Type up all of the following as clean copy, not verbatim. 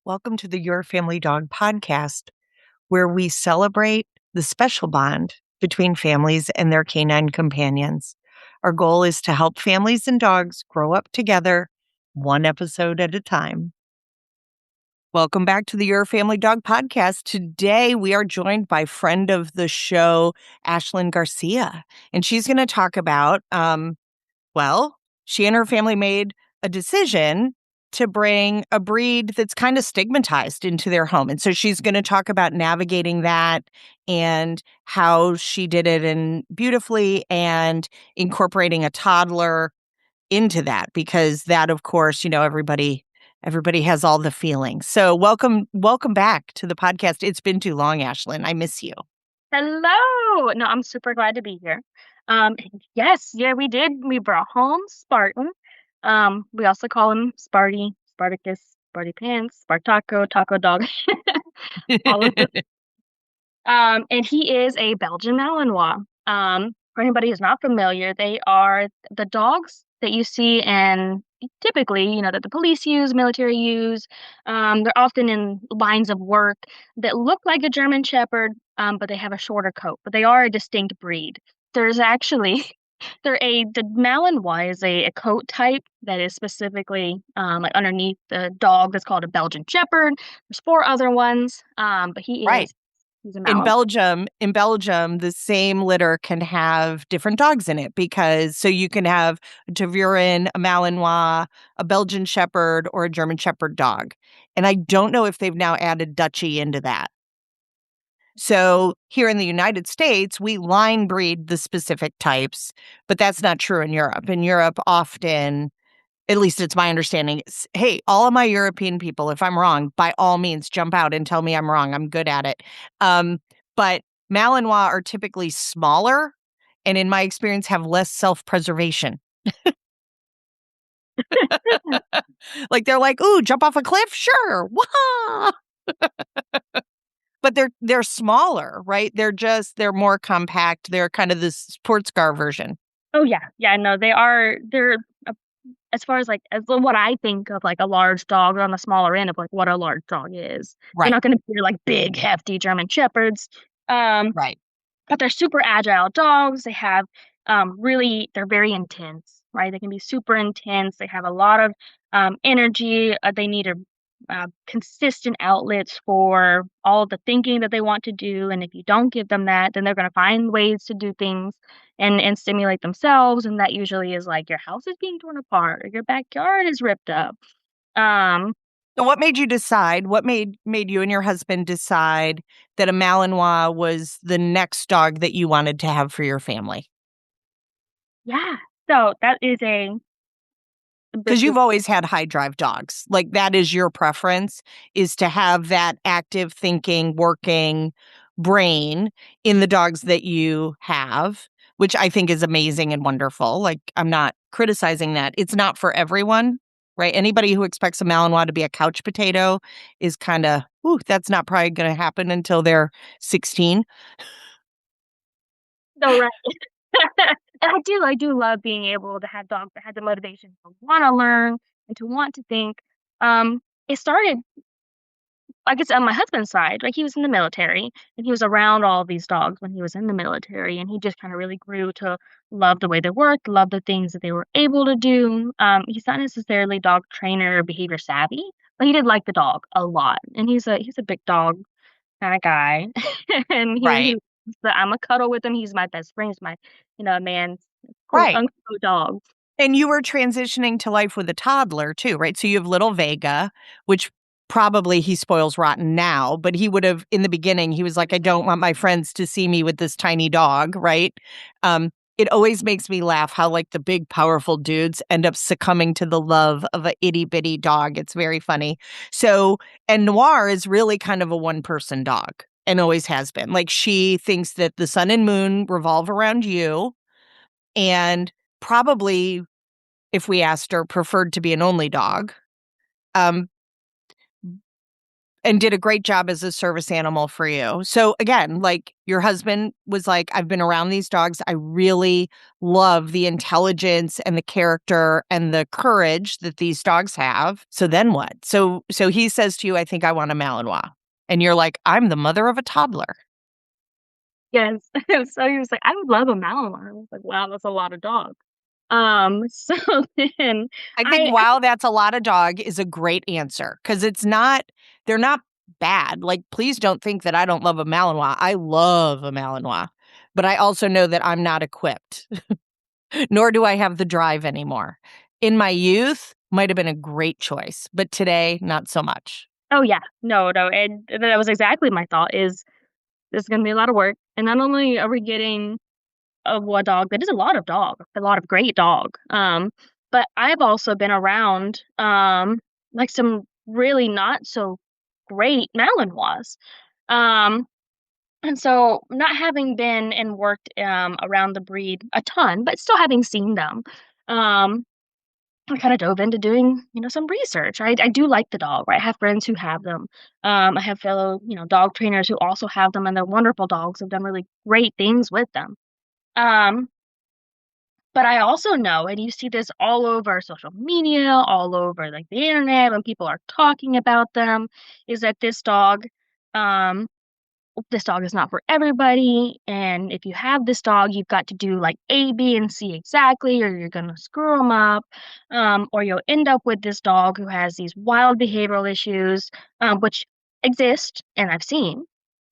Welcome to the Your Family Dog podcast, where we celebrate the special bond between families and their canine companions. Our goal is to help families and dogs grow up together, one episode at a time. Welcome back to the Your Family Dog podcast. Today, we are joined by friend of the show, Aishlyn Garcia, and she's going to talk about, she and her family made a decision to bring a breed that's kind of stigmatized into their home. And so she's going to talk about navigating that and how she did it and beautifully and incorporating a toddler into that, because that, of course, everybody has all the feelings. So welcome back to the podcast. It's been too long, Aishlyn. I miss you. Hello. No, I'm super glad to be here. Yes, yeah, we did. We brought home Spartan. We also call him Sparty, Spartacus, Sparty Pants, Spartaco, Taco Dog, all of the. And he is a Belgian Malinois. For anybody who's not familiar, they are the dogs that you see in typically, that the police use, military use. They're often in lines of work that look like a German Shepherd, but they have a shorter coat. But they are a distinct breed. There's actually the Malinois is a coat type that is specifically like underneath the dog that's called a Belgian Shepherd. There's four other ones, but Right. he's a In Malinois. Belgium, the same litter can have different dogs in it, because so you can have a Tervuren, a Malinois, a Belgian Shepherd, or a German Shepherd dog. And I don't know if they've now added Dutchie into that. So here in the United States, we line breed the specific types, but that's not true in Europe. In Europe, often, at least it's my understanding, hey, all of my European people, if I'm wrong, by all means, jump out and tell me I'm wrong. I'm good at it. But Malinois are typically smaller and, in my experience, have less self-preservation. Like, they're like, ooh, jump off a cliff? Sure. Wah! But they're smaller, right? They're more compact. They're kind of the sports car version. Oh yeah, yeah. No, they're as far as like as what I think of like a large dog on the smaller end of like what a large dog is. They're Right, not going to be like big, hefty German shepherds. Um, right. but they're super agile dogs. They have they're very intense, right? They can be super intense. They have a lot of energy. They need a consistent outlets for all the thinking that they want to do. And if you don't give them that, then they're going to find ways to do things and stimulate themselves. And that usually is like your house is being torn apart or your backyard is ripped up. Um, So what made you decide? What made you and your husband decide that a Malinois was the next dog that you wanted to have for your family? yeah. So that is Because this is you've always had high drive dogs. Like, that is your preference, is to have that active thinking, working brain in the dogs that you have, which I think is amazing and wonderful. Like, I'm not criticizing that. It's not for everyone, right? Anybody who expects a Malinois to be a couch potato is kind of, ooh, that's not probably going to happen until they're 16. so right. And I do love being able to have dogs that have the motivation to want to learn and to want to think. It started, I guess, on my husband's side. Like he was in the military and he was around all these dogs when he was in the military, and he just kind of really grew to love the way they worked, love the things that they were able to do. He's not necessarily dog trainer or behavior savvy, but he did like the dog a lot, and he's a big dog kind of guy, and he Right. I'm a cuddle with him. He's my best friend. He's my a man's quote Right. unquote dog. And you were transitioning to life with a toddler too, right? So you have little Vega, which probably he spoils rotten now, but he would have, in the beginning, he was like, I don't want my friends to see me with this tiny dog, right? It always makes me laugh how, like, the big, powerful dudes end up succumbing to the love of a itty bitty dog. It's very funny. So, and Noir is really kind of a one person dog and always has been. Like, she thinks that the sun and moon revolve around you, and probably, if we asked her, preferred to be an only dog. Um, and did a great job as a service animal for you. So again, like your husband was like, I've been around these dogs. I really love the intelligence and the character and the courage that these dogs have. So then what? So he says to you, I think I want a Malinois. And you're like, I'm the mother of a toddler. Yes. So he was like, I would love a Malinois. I was like, wow, that's a lot of dog. So then I think, I wow, that's a lot of dog is a great answer because they're not bad. Like, please don't think that I don't love a Malinois. I love a Malinois, but I also know that I'm not equipped, nor do I have the drive anymore. In my youth, might have been a great choice, but today, not so much. Oh yeah, no, and that was exactly my thought is this is gonna be a lot of work. And not only are we getting a dog that is a lot of dog, a lot of great dog. But I've also been around like some really not so great Malinois. Um, and so not having been and worked around the breed a ton, but still having seen them, um, I kind of dove into doing, some research. I do like the dog, right? I have friends who have them. I have fellow, dog trainers who also have them, and they're wonderful dogs. Have done really great things with them. Um, but I also know, and you see this all over social media, all over like the internet when people are talking about them, is that um, this dog is not for everybody. And if you have this dog, you've got to do like A, B, and C exactly, or you're going to screw them up. Or you'll end up with this dog who has these wild behavioral issues, which exist and I've seen.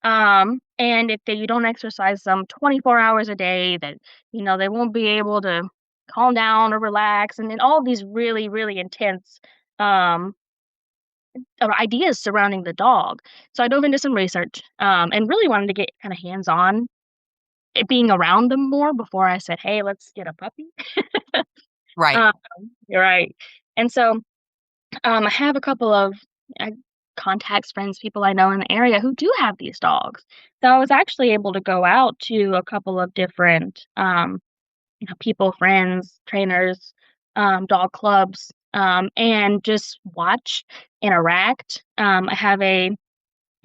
And if you don't exercise them 24 hours a day, that, they won't be able to calm down or relax. And then all these really, really intense, um, or ideas surrounding the dog. So I dove into some research, and really wanted to get kind of hands-on it being around them more before I said, "Hey, let's get a puppy." Right. Um, you're right. And so, I have a couple of uh, contacts, friends, people I know in the area who do have these dogs. So I was actually able to go out to a couple of different, people, friends, trainers, dog clubs, and just watch, interact.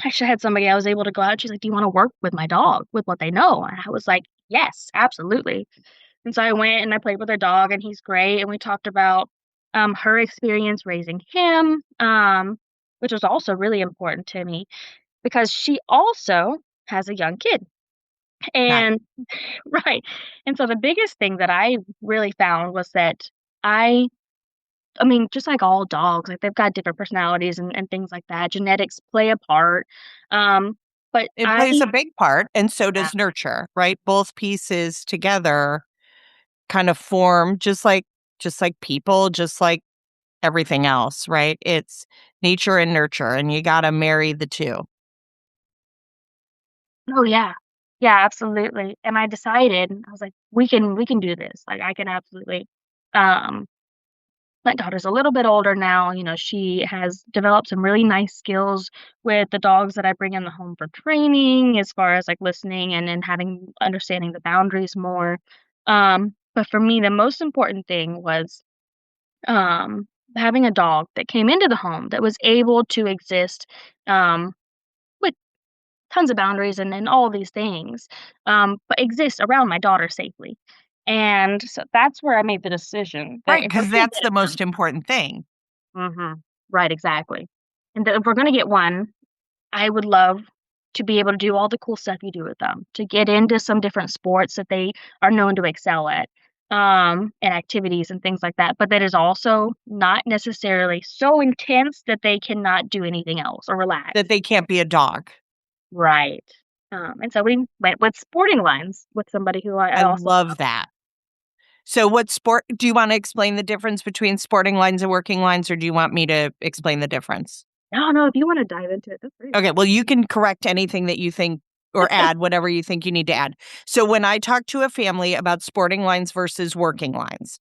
Actually, I had somebody I was able to go out. She's like, "Do you want to work with my dog with what they know?" And I was like, "Yes, absolutely." And so I went and I played with her dog, and he's great. And we talked about her experience raising him, which was also really important to me because she also has a young kid. Nice. And right. And so the biggest thing that I really found was that I I mean, just like all dogs, like they've got different personalities and things like that. Genetics play a part. Um, but It I plays a big part, and so yeah. does nurture, right? Both pieces together kind of form just like people, just like everything else, right? It's nature and nurture, and you gotta marry the two. Oh yeah. Yeah, absolutely. And I decided, I was like, we can do this. Like I can absolutely um my daughter's a little bit older now, she has developed some really nice skills with the dogs that I bring in the home for training as far as like listening and having understanding the boundaries more. But for me, the most important thing was having a dog that came into the home that was able to exist um, with tons of boundaries and all these things, but exist around my daughter safely. And so that's where I made the decision that Right, if we're because going to that's get the most important thing. right, exactly. And that if we're gonna get one, I would love to be able to do all the cool stuff you do with them, to get into some different sports that they are known to excel at, and activities and things like that, but that is also not necessarily so intense that they cannot do anything else or relax. That they can't be a dog. Right. And so we went with sporting lines with somebody who I I also love that. So what sport do you wanna explain the difference between sporting lines and working lines, or do you want me to explain the difference? no, if you wanna dive into it, that's great. Okay, well, you can correct anything that you think or add whatever you think you need to add. So when I talk to a family about sporting lines versus working lines,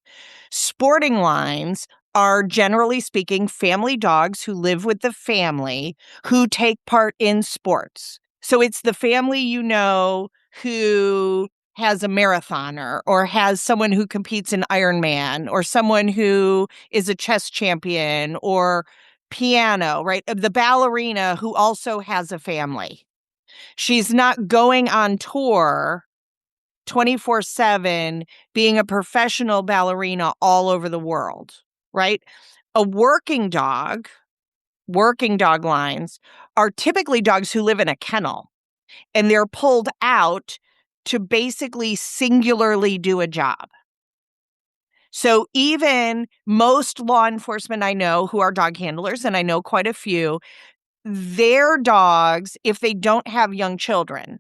sporting lines are generally speaking family dogs who live with the family who take part in sports. So it's the family who has a marathoner or has someone who competes in Ironman or someone who is a chess champion or piano, right? The ballerina who also has a family. She's not going on tour 24/7 being a professional ballerina all over the world, right? A working dog lines are typically dogs who live in a kennel, and they're pulled out to basically singularly do a job. So even most law enforcement I know who are dog handlers, and I know quite a few, their dogs, if they don't have young children,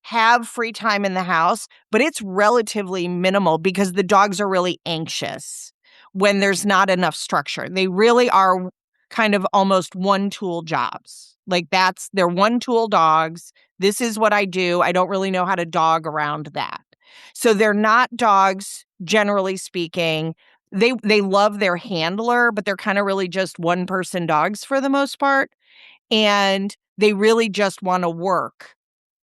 have free time in the house, but it's relatively minimal because the dogs are really anxious when there's not enough structure. They really are kind of almost one tool jobs. Like they're one tool dogs. This is what I do. I don't really know how to dog around that. So they're not dogs, generally speaking. They love their handler, but they're kind of really just one person dogs for the most part. And they really just want to work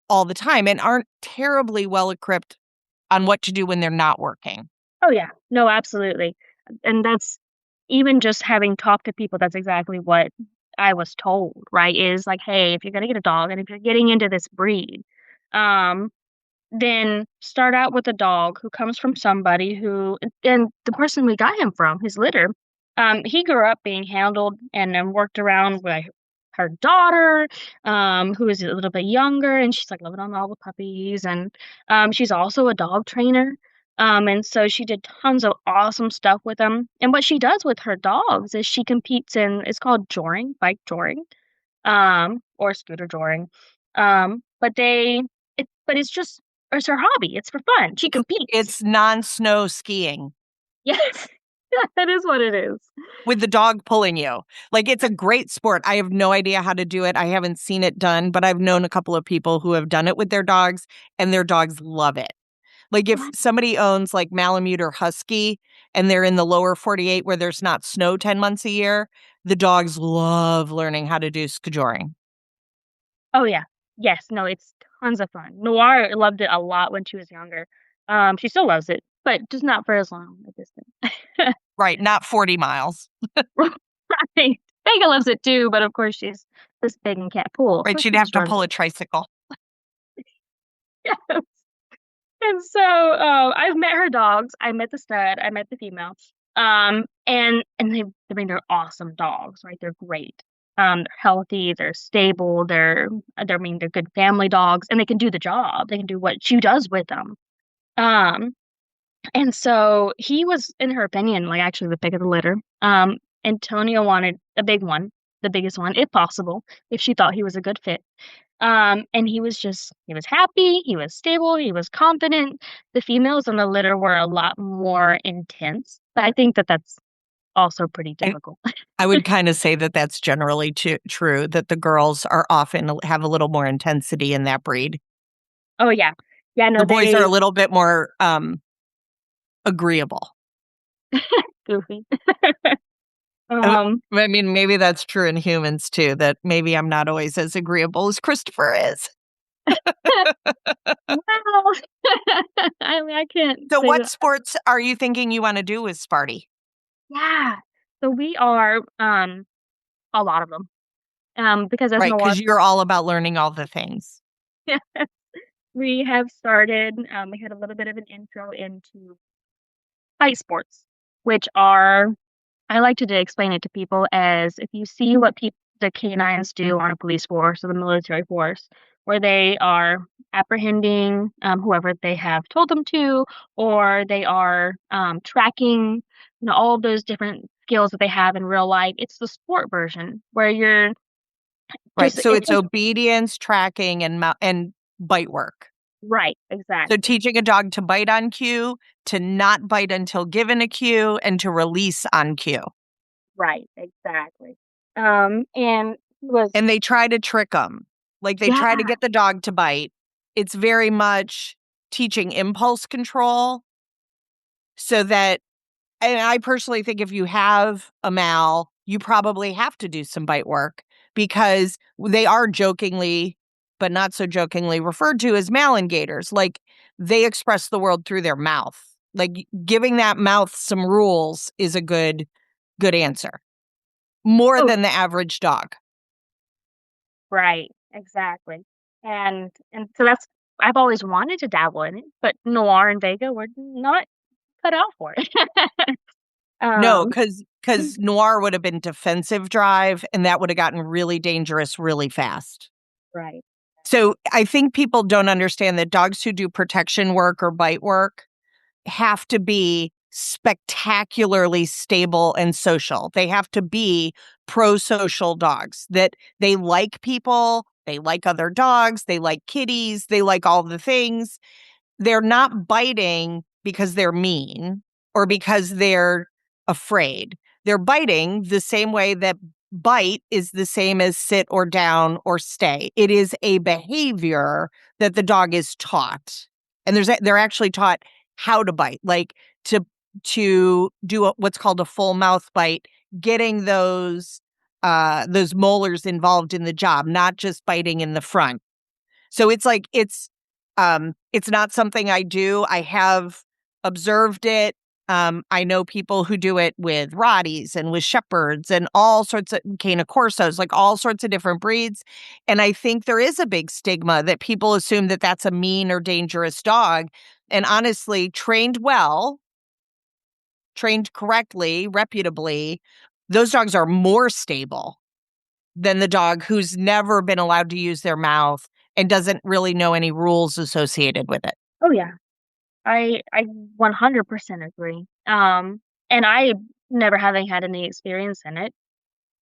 all the time and aren't terribly well equipped on what to do when they're not working. Oh, yeah. No, absolutely. And that's even just having talked to people, that's exactly what I was told, right? Is like, hey, if you're gonna get a dog and if you're getting into this breed, um, then start out with a dog who comes from somebody who and the person we got him from, his litter, he grew up being handled and then worked around by her daughter, who is a little bit younger, and she's, like, loving on all the puppies, and, she's also a dog trainer, and so she did tons of awesome stuff with them, and what she does with her dogs is she competes in it's called joring, bike joring, or scooter joring, but it's just it's her hobby, it's for fun, she competes. It's non-snow skiing Yes. Yeah, that is what it is. with the dog pulling you. Like, it's a great sport. I have no idea how to do it. I haven't seen it done, but I've known a couple of people who have done it with their dogs, and their dogs love it. Like, if Right. somebody owns, like, Malamute or Husky, and they're in the lower 48 where there's not snow 10 months a year, the dogs love learning how to do skijoring. Oh, yeah. Yes, no, it's tons of fun. Noir loved it a lot when she was younger. She still loves it, but just not for as long a distance. Right, not 40 miles. Right. Vega loves it too, but of course she's this big and can't pull, Right, so she'd she have just to runs pull a it. tricycle. Yes. And so, I've met her dogs. I met the stud, I met the female. And I mean, they're awesome dogs, right? They're great. They're healthy, they're stable, I mean, they're good family dogs, and they can do the job. They can do what she does with them. Um, and so he was, in her opinion, like, actually the pick of the litter. Antonia wanted a big one, the biggest one, if possible, if she thought he was a good fit. And he was happy, he was stable, he was confident. The females in the litter were a lot more intense, but I think that that's also pretty I typical. I would kinda say that that's generally true, that the girls are often have a little more intensity in that breed. Oh, yeah. Yeah, no, The boys are a they little bit more, agreeable. goofy. Uh, Um, I mean, maybe that's true in humans too, that maybe I'm not always as agreeable as Christopher is. well, I mean, I can't So say what that. sports are you thinking you wanna do with Sparty? Yeah. So we are, a lot of them, because as Right, Noir because 'cause you're all about learning all the things. we have started, we had a little bit of an intro into fight sports, which are I like to explain it to people as if you see what the canines do on a police force or the military force, where they are apprehending whoever they have told them to, or they are tracking, all of those different skills that they have in real life. It's the sport version where you're Right, just so it's obedience, tracking, and bite work. right, So exactly, teaching a dog to bite on cue, to not bite until given a cue, and to release on cue. right, exactly. And he was And they try to trick them. Like, they yeah, try to get the dog to bite. It's very much teaching impulse control so that and I personally think if you have a Mal, you probably have to do some bite work because they are jokingly, but not so jokingly, referred to as malingators. Like, they express the world through their mouth. Like, giving that mouth some rules is a good answer. more Oh, than the average dog. right. Exactly. And so that's I've always wanted to dabble in it, but Noir and Vega were not cut out for it. No, Um, because Noir would have been defensive drive, and that would have gotten really dangerous really fast. right. So I think people don't understand that dogs who do protection work or bite work have to be spectacularly stable and social. They have to be pro-social dogs, that they like people, they like other dogs, they like kitties, they like all the things. They're not biting because they're mean or because they're afraid. They're biting the same way that bite is the same as sit or down or stay. It is a behavior that the dog is taught. And they're actually taught how to bite, like to do what's called a full mouth bite, getting those molars involved in the job, not just biting in the front. So it's like it's not something I do. I have observed it. I know people who do it with Rotties and with Shepherds and all sorts of Cane Corsos, like all sorts of different breeds. And I think there is a big stigma that people assume that that's a mean or dangerous dog. And honestly, trained well, trained correctly, reputably, those dogs are more stable than the dog who's never been allowed to use their mouth and doesn't really know any rules associated with it. Oh, yeah. I 100% agree. And I never having had any experience in it.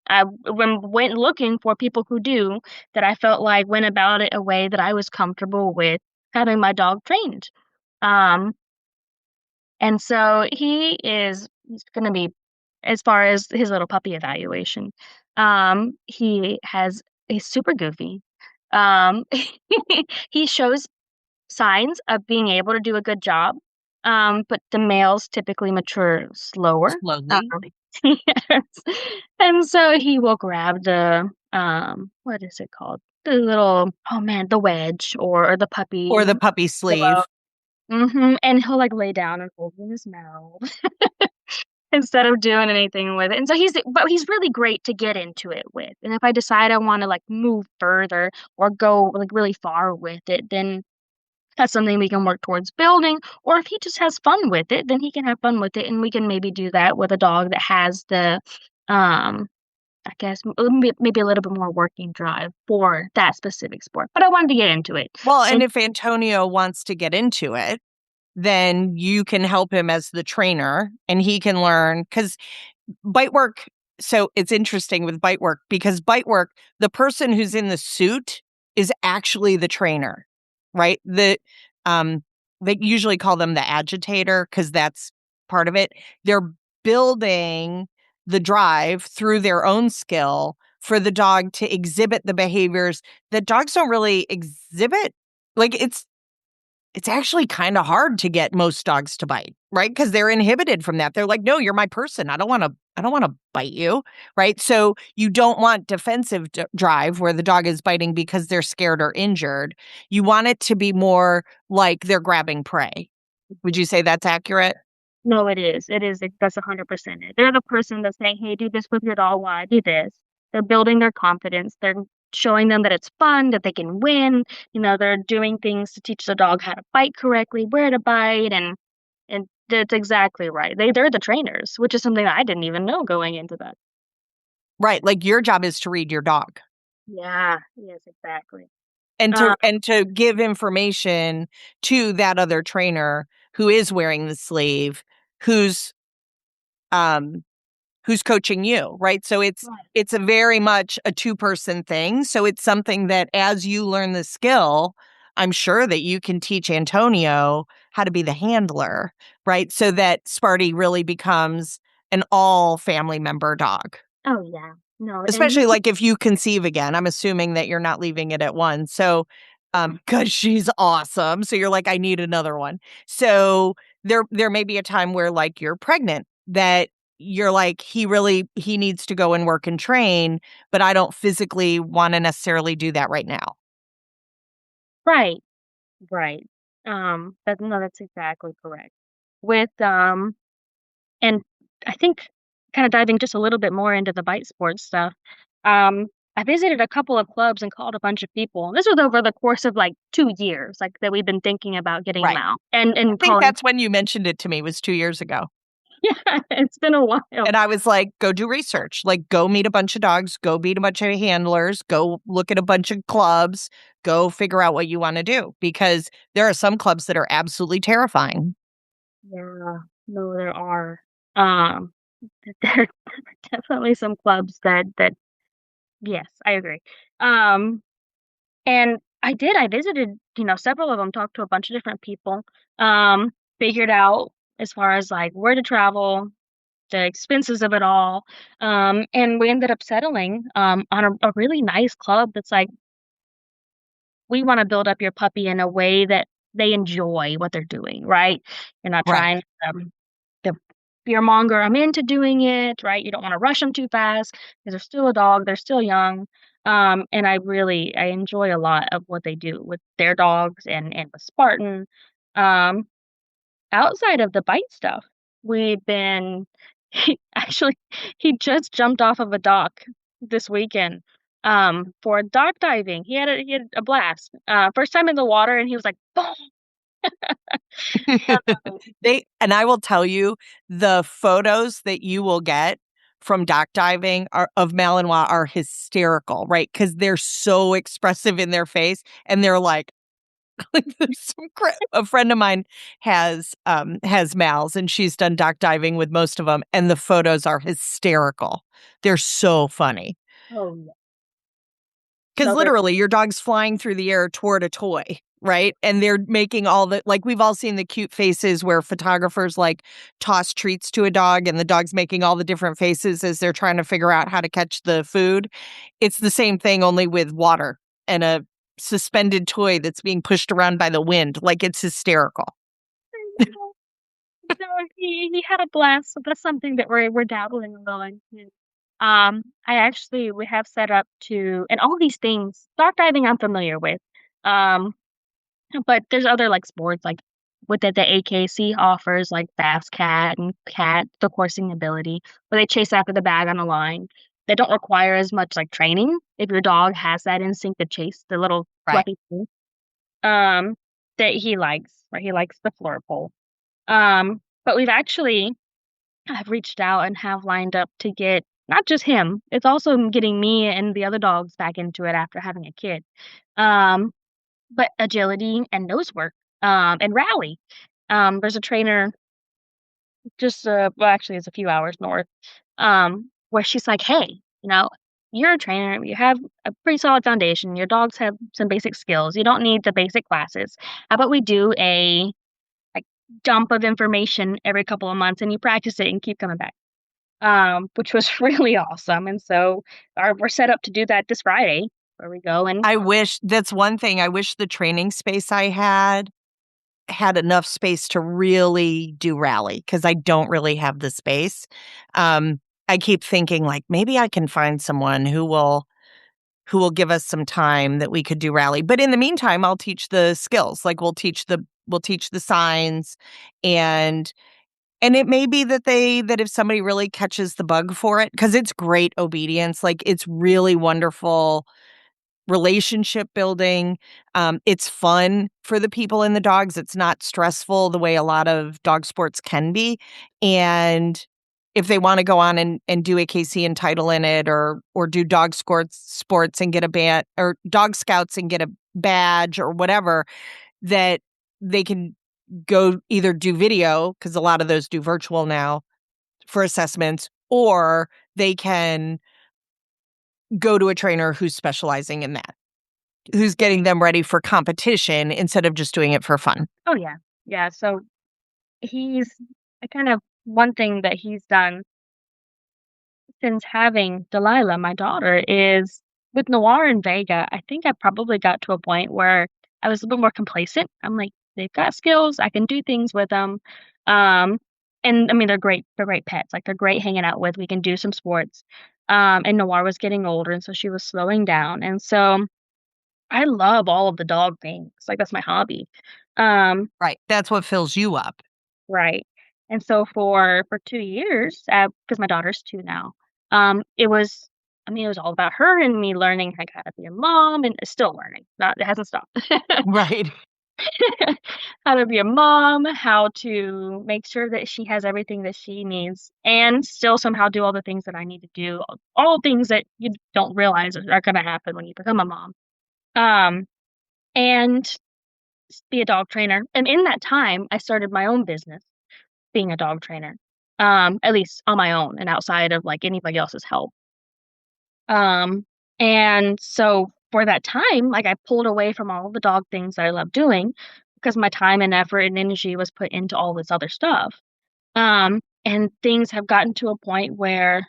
I went looking for people who do, that I felt like went about it a way that I was comfortable with having my dog trained. Um, and so he's gonna be, as far as his little puppy evaluation, he's super goofy. Um, he shows signs of being able to do a good job, but the males typically mature slower. Slowly. Yes. And so he will grab the, what is it called? The little, oh man, the wedge or the Or puppy the puppy pillow. sleeve. And he'll like lay down and hold it in his mouth instead of doing anything with it. And so he's really great to get into it with. And if I decide I want to like move further or go like really far with it, then that's something we can work towards building. Or if he just has fun with it, then he can have fun with it, and we can maybe do that with a dog that has the, um, I guess, maybe a little bit more working drive for that specific sport. But I wanted to get into it. Well, and And if Antonio wants to get into it, then you can help him as the trainer and he can learn because bite work. So it's interesting with bite work because bite work, the person who's in the suit is actually the trainer, right? Um, they usually call them the agitator because that's part of it. They're building the drive through their own skill for the dog to exhibit the behaviors that dogs don't really exhibit. Like it's actually kind of hard to get most dogs to bite, right? Because they're inhibited from that. They're like, "No, you're my person. I don't want to bite you." Right? So you don't want defensive drive where the dog is biting because they're scared or injured. You want it to be more like they're grabbing prey. Would you say that's accurate? no, it is. It is. That's 100% it. They're the person that's saying, "Hey, do this with your dog while I do this." They're building their confidence. They're showing them that it's fun, that they can win. They're doing things to teach the dog how to bite correctly, where to bite, and that's exactly right. They're the trainers, which is something I didn't even know going into that. Right. Like your job is to read your dog Yeah. Yes, exactly. and Um, to give information to that other trainer who is wearing the sleeve, who's um who's coaching you, right? So right. it's a very much a two-person thing. So it's something that as you learn the skill, I'm sure that you can teach Antonio how to be the handler, right? So that Sparty really becomes an all family member dog. Oh, yeah. No, and Especially like if you conceive again. I'm assuming that you're not leaving it at one. So because she's awesome. So you're like, I need another one. So there may be a time where like you're pregnant that you're like, he needs to go and work and train, but I don't physically want to necessarily do that right now. right, right. No, that's exactly correct. With, and I think kind of diving just a little bit more into the bite sports stuff. Um, I visited a couple of clubs and called a bunch of people. This was over the course of like 2 years, like that we've been thinking about getting them Right. out I and think calling. that's when you mentioned it to me was 2 years ago. Yeah, it's been a while. And I was like, "Go do research. Like, go meet a bunch of dogs, go meet a bunch of handlers, go look at a bunch of clubs, go figure out what you wanna do," because there are some clubs that are absolutely terrifying. Yeah, no, there are. Um, there are definitely some clubs that yes, I agree. Um, and I visited, several of them, talked to a bunch of different people, um, figured out as far as like where to travel, the expenses of it all. And we ended up settling on a really nice club that's like, we want to build up your puppy in a way that they enjoy what they're doing, right? You're not Right. trying to fearmonger them into doing it, right? You don't want to rush them too fast because they're still a dog, they're still young. And I enjoy a lot of what they do with their dogs and with Spartan. Um, Outside of the bite stuff, we've been actually, he just jumped off of a dock this weekend, for dock diving. He had a blast. First time in the water, and he was like, "Boom!" Um, And I will tell you, the photos that you will get from dock diving are of Malinois are hysterical, right? Because 'Cause they're so expressive in their face, and they're like, there's some a friend of mine has Mals, and she's done dock diving with most of them, and the photos are hysterical. They're so funny. oh, yeah. Because No, they're literally, your dog's flying through the air toward a toy, right? And they're making all the like, we've all seen the cute faces where photographers, like, toss treats to a dog, and the dog's making all the different faces as they're trying to figure out how to catch the food. It's the same thing, only with water and a suspended toy that's being pushed around by the wind. Like, it's hysterical. no, he had a blast, so that's something that we're dabbling in going to. We have set up to and all these things, dock diving I'm familiar with. Um, but there's other, like, sports, like, with the AKC offers, like, Bass Cat and Cat, the coursing ability, where they chase after the bag on a line. They don't require as much, like, training if your dog has that instinct to chase the little Right. fluffy thing, um, that he likes, right? He likes the floor pole. But we've actually have reached out and have lined up to get not just him, it's also getting me and the other dogs back into it after having a kid. Um, but agility and nose work, and rally. There's a trainer just, well, actually, it's a few hours north, where she's like, "Hey, you're a trainer, you have a pretty solid foundation, your dogs have some basic skills, you don't need the basic classes. How about we do a, like, dump of information every couple of months, and you practice it and keep coming back?" Which was really awesome, and so we're set up to do that this Friday, where we go and I wish that's one thing. I wish the training space I had enough space to really do rally because I don't really have the space. Um, I keep thinking like maybe I can find someone who will give us some time that we could do rally. But in the meantime, I'll teach the skills. Like we'll teach the signs and it may be that if somebody really catches the bug for it, because it's great obedience, like it's really wonderful relationship building. It's fun for the people and the dogs. It's not stressful the way a lot of dog sports can be. And if they want to go on and do a KC and title in it or do dog sports and get a band or dog scouts and get a badge or whatever, that they can go either do video, because a lot of those do virtual now for assessments, or they can go to a trainer who's specializing in that, who's getting them ready for competition instead of just doing it for fun. oh, yeah. Yeah, so he's I kind of one thing that he's done since having Delilah, my daughter, is with Noir and Vega, I think I probably got to a point where I was a little bit more complacent. I'm like, "They've got skills, I can do things with them." Um, and I mean, they're great pets, like, they're great hanging out with, we can do some sports. And Noir was getting older, and so she was slowing down, and so I love all of the dog things, like, that's my hobby. Um, Right. That's what fills you up. right. And so for 2 years, because my daughter's 2 now, it was, I mean, it was all about her and me learning how to be a mom, and still learning. Not It hasn't stopped. Right. How to be a mom, how to make sure that she has everything that she needs, and still somehow do all the things that I need to do, all things that you don't realize are going to happen when you become a mom. Um, and be a dog trainer. And in that time, I started my own business being a dog trainer, at least on my own and outside of like anybody else's help. Um, and so for that time, like I pulled away from all the dog things that I love doing because my time and effort and energy was put into all this other stuff. And things have gotten to a point where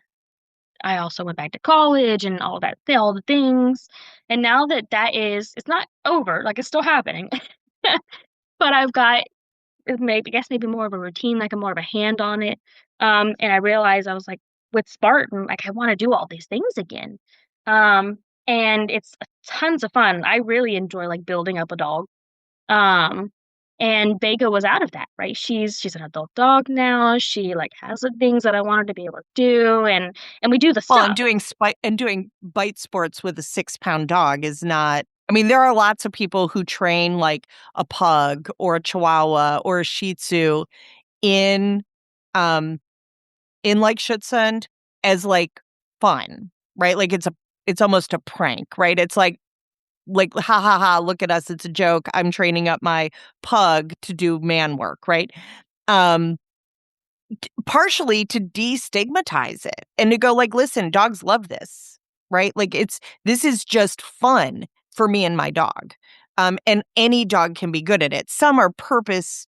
I also went back to college and all the things. And now that it's not over, like it's still happening, but I've got maybe I guess maybe more of a routine, like a more of a hand on it. And I realized I was like with Spartan, like I want to do all these things again. Um, and it's tons of fun. I really enjoy like building up a dog. Um, and Vega was out of that, right? She's an adult dog now. She like has the things that I wanted to be able to do, and we do the Well, and stuff. doing bite sports with a 6-pound dog is not. I mean, there are lots of people who train like a pug or a Chihuahua or a Shih Tzu in, um, in like Schutzhund as like fun, right? Like it's almost a prank, right? It's like ha ha ha, look at us, it's a joke. I'm training up my pug to do man work, right? Um, Partially to destigmatize it and to go like, listen, dogs love this, right? Like this is just fun for me and my dog. And any dog can be good at it. Some are purpose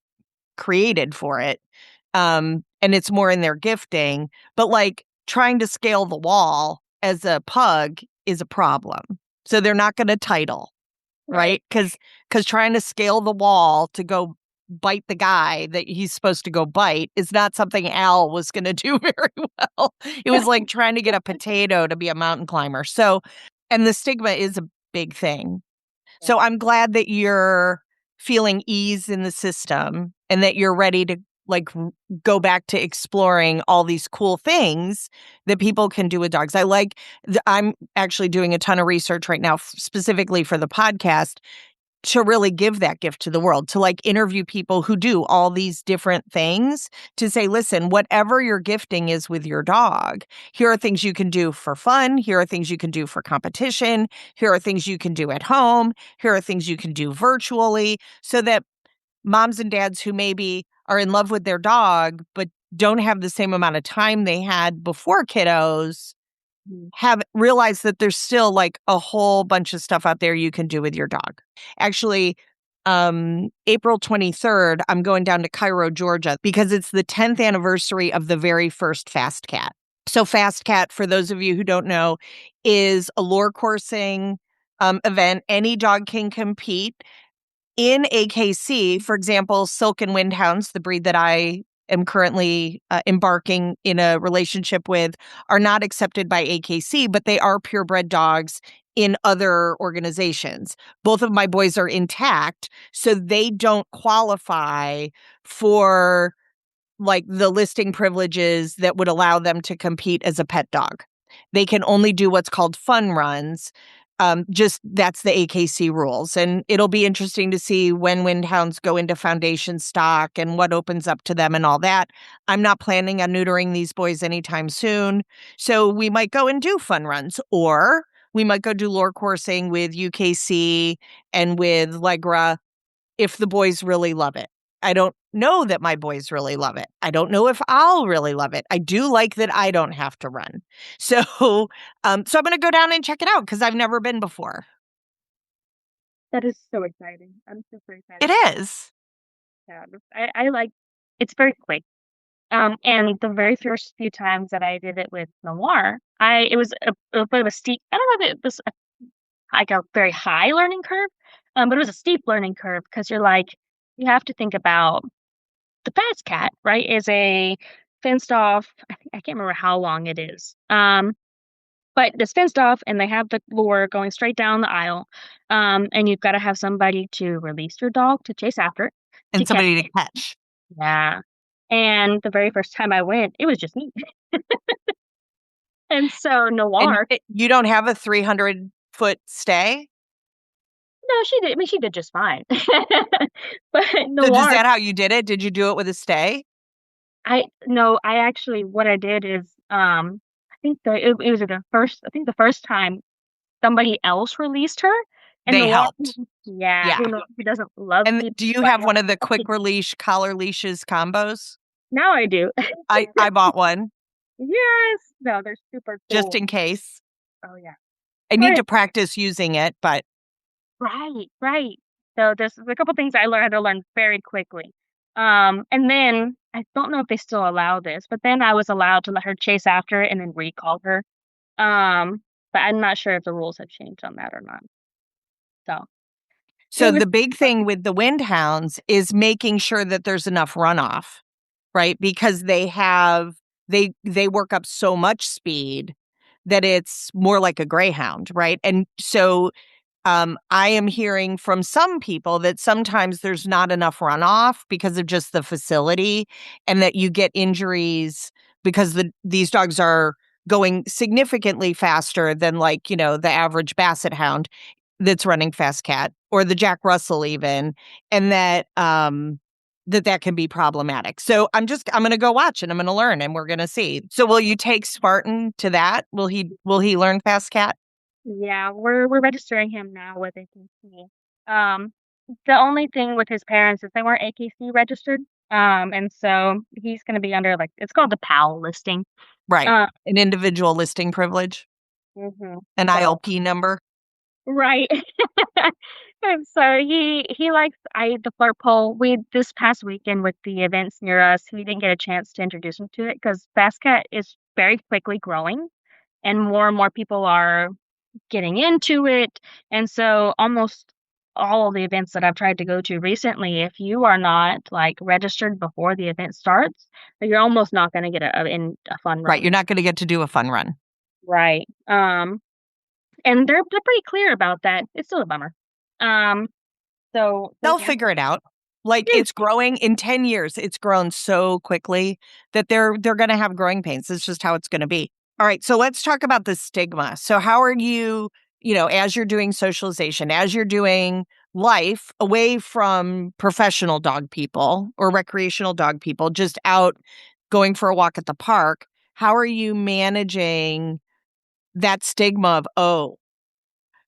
created for it. And it's more in their gifting, but like trying to scale the wall as a pug is a problem. So they're not going to title, Right. right? Because trying to scale the wall to go bite the guy that he's supposed to go bite is not something Al was going to do very well. It was like trying to get a potato to be a mountain climber. So, and the stigma is a big thing. Yeah. So I'm glad that you're feeling ease in the system and that you're ready to go back to exploring all these cool things that people can do with dogs. I'm actually doing a ton of research right now specifically for the podcast to really give that gift to the world, to like interview people who do all these different things, to say, listen, whatever your gifting is with your dog, here are things you can do for fun. Here are things you can do for competition. Here are things you can do at home. Here are things you can do virtually, so that moms and dads who maybe are in love with their dog, but don't have the same amount of time they had before kiddos, Mhm. have realized that there's still like a whole bunch of stuff out there you can do with your dog. Actually, April 23rd, I'm going down to Cairo, Georgia, because it's the 10th anniversary of the very first Fast Cat. So Fast Cat, for those of you who don't know, is a lure coursing event. Any dog can compete. In AKC, for example, Silk and Windhounds, the breed that I am currently embarking in a relationship with, are not accepted by AKC, but they are purebred dogs in other organizations. Both of my boys are intact, so they don't qualify for like the listing privileges that would allow them to compete as a pet dog. They can only do what's called fun runs. Just that's the AKC rules. And it'll be interesting to see when Windhounds go into foundation stock and what opens up to them and all that. I'm not planning on neutering these boys anytime soon. So we might go and do fun runs, or we might go do lure coursing with UKC and with Legra if the boys really love it. I don't know that my boys really love it. I don't know if I'll really love it. I do like that I don't have to run. So, so I'm going to go down and check it out because I've never been before. That is so exciting. I'm super It excited for you. is. Yeah, I like it's very quick. And the very first few times that I did it with Noir, I it was a bit of a steep. I don't know if it was like a very high learning curve, but it was a steep learning curve because you have to think about the fast cat, right? Is a fenced off. I can't remember how long it is. But it's fenced off, and they have the lure going straight down the aisle. And you've got to have somebody to release your dog to chase after it to And catch somebody to it. catch. Yeah. And the very first time I went, it was just me. And so And Noir, you don't have a 300-foot stay? no, she did. I mean, she did just fine. But So is Noir, that how you did it? Did you do it with a stay? I no, I actually what I did is I think it was the first time somebody else released her, and They Noir, helped. yeah, Yeah. who doesn't love And people, do you but have one of the quick release collar leashes combos? now I do. I bought one Yes, no, they're super just cool. in case. Oh yeah. I need But to practice using it, but right, right. So there's a couple things I learned had to learn very quickly. And then I don't know if they still allow this, but then I was allowed to let her chase after it and then recall her. Um, but I'm not sure if the rules have changed on that or not. So so it was the big thing with the wind hounds is making sure that there's enough runoff, right? Because they work up so much speed that it's more like a greyhound, right? And so I am hearing from some people that sometimes there's not enough runoff because of just the facility, and that you get injuries because these dogs are going significantly faster than, like, the average basset hound that's running fast cat, or the Jack Russell even, and that can be problematic. So I'm going to go watch and I'm going to learn and we're going to see. So will you take Spartan to that? Will he learn fast cat? yeah, we're registering him now with AKC. Um, the only thing with his parents is they weren't AKC registered. And so he's going to be under like it's called the PAL listing. Right. Uh, An individual listing privilege, an So ILP number. right. And so he likes I the flirt pole. We this past weekend with the events near us, we didn't get a chance to introduce him to it because Bascat is very quickly growing and more people are getting into it. And so almost all of the events that I've tried to go to recently, if you are not like registered before the event starts, you're almost not going to get a fun Right. run. You're not going to get to do a fun run. Right. And they're pretty clear about that. It's still a bummer. Um, so They'll yeah. figure it out. Like, Mm, it's growing in 10 years. It's grown so quickly that they're going to have growing pains. It's just how it's going to be. All right. So let's talk about the stigma. So how are you, as you're doing socialization, as you're doing life away from professional dog people or recreational dog people, just out going for a walk at the park, how are you managing that stigma of, oh,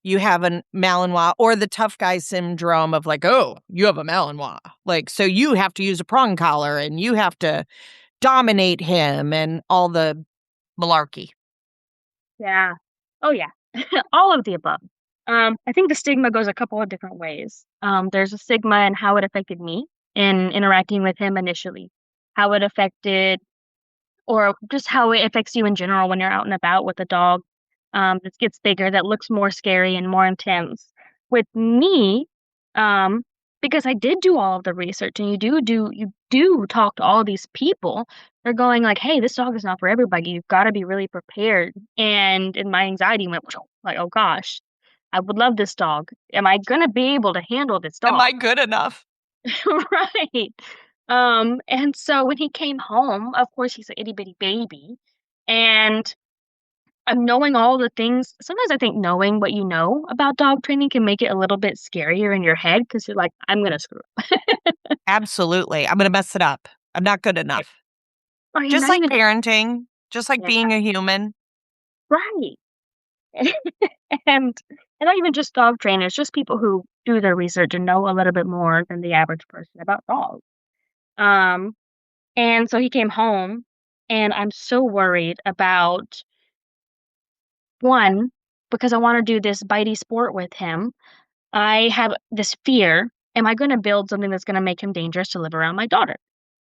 you have a Malinois, or the tough guy syndrome of, like, oh, you have a Malinois. Like, so you have to use a prong collar and you have to dominate him and all the malarkey. yeah. Oh yeah. All of the above. I think the stigma goes a couple of different ways. There's a stigma in how it affected me in interacting with him initially, how it affected or just how it affects you in general when you're out and about with a dog that gets bigger, that looks more scary and more intense. With me, um, because I did do all of the research, and you do talk to all these people. They're going like, "Hey, this dog is not for everybody. You've got to be really prepared." And my anxiety went like, "Oh gosh, I would love this dog. Am I gonna be able to handle this Am dog?" I good enough? Right. And so when he came home, of course, he's an itty bitty baby. And I'm knowing all the things. Sometimes I think knowing what you know about dog training can make it a little bit scarier in your head because you're like, I'm going to screw up. Absolutely. I'm going to mess it up. I'm not good Right. enough. Or you're Just not like even, parenting, just like yeah, being a human. right. and, and not even just dog trainers, just people who do their research and know a little bit more than the average person about dogs. Um, and so he came home, and I'm so worried about one, because I want to do this bitey sport with him. I have this fear. Am I going to build something that's going to make him dangerous to live around my daughter?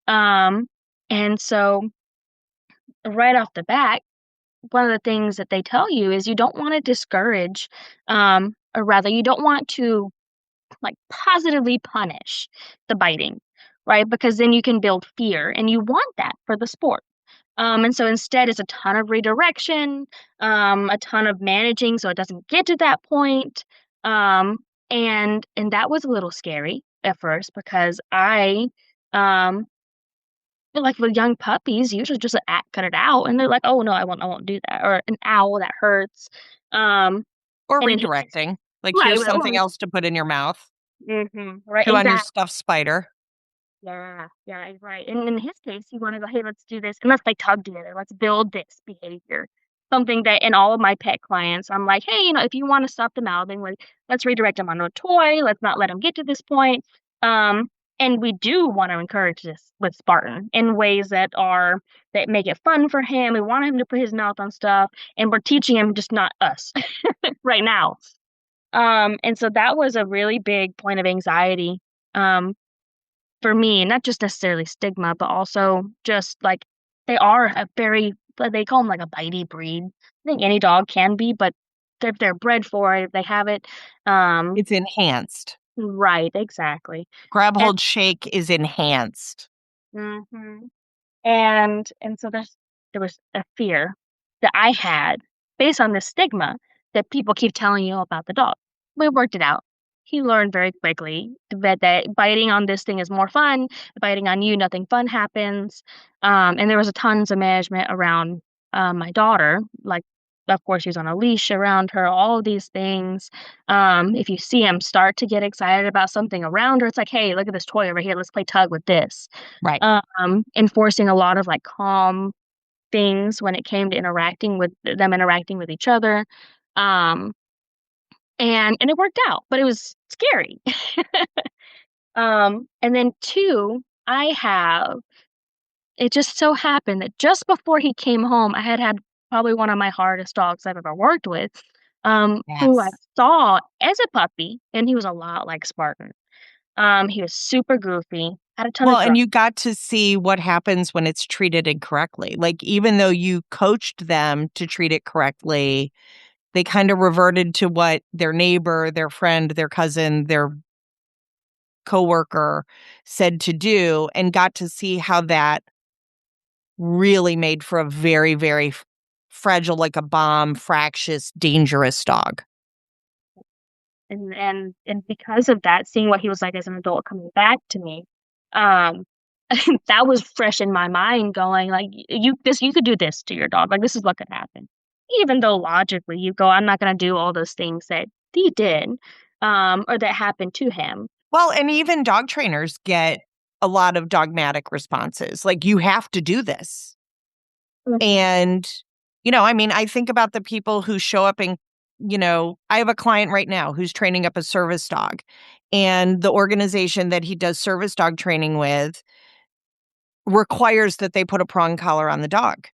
Um, and so right off the bat, one of the things that they tell you is you don't want to discourage, or rather, you don't want to like positively punish the biting, right? Because then you can build fear, and you want that for the sport. And so instead, it's a ton of redirection, a ton of managing so it doesn't get to that point. Um, and that was a little scary at first because I um, But like with young puppies, usually just cut it out, and they're like, "Oh no, I won't do that," or an owl that hurts. Um, Or and in his, redirecting. Like, right, here's something else to put in your mouth. right, Chew on your exactly. stuffed spider. Yeah, yeah, right. And in his case, he wanted to, hey, let's do this and let's play tug together. Let's build this behavior. Something that in all of my pet clients, I'm like, hey, if you want to stop the mouthing, like let's redirect them on a toy. Let's not let them get to this point. Um, and we do want to encourage this with Spartan in ways that make it fun for him. We want him to put his mouth on stuff, and we're teaching him just not us right now. And so that was a really big point of anxiety. Um, for me, not just necessarily stigma, but also just like they are a very they call them like a bitey breed. I think any dog can be, but they're bred for it. If they have it, um, It's enhanced. right, exactly. Grab, And hold, shake is enhanced. mhm. And so there was a fear that I had based on this stigma that people keep telling you about the dog. We worked it out. He learned very quickly that biting on this thing is more fun. Biting on you, nothing fun happens. And there was a tons of management around my daughter. Like, of course, she was on a leash around her. All of these things. If you see him start to get excited about something around her, it's like, hey, look at this toy over here. Let's play tug with this. Right. Enforcing a lot of, like, calm things when it came to interacting with each other, um, and it worked out, but it was scary. And then 2, I have it just so happened that just before he came home, I had probably one of my hardest dogs I've ever worked with, who I Yes. saw as a puppy, and he was a lot like Spartan. He was super goofy, had a ton of Well, drama. and you got to see what happens when it's treated incorrectly. Like, even though you coached them to treat it correctly, they kind of reverted to what their neighbor, their friend, their cousin, their coworker said to do, and got to see how that really made for a very, very fragile, like a bomb, fractious, dangerous dog. And because of that, seeing what he was like as an adult coming back to me, um, that was fresh in my mind going like, you could do this to your dog, like, this is what could happen." Even though logically you go, "I'm not gonna do all those things that he did, or that happened to him." Well, and even dog trainers get a lot of dogmatic responses. Like, you have to do this. Mhm. And, I mean, I think about the people who show up and, I have a client right now who's training up a service dog. And the organization that he does service dog training with requires that they put a prong collar on the dog.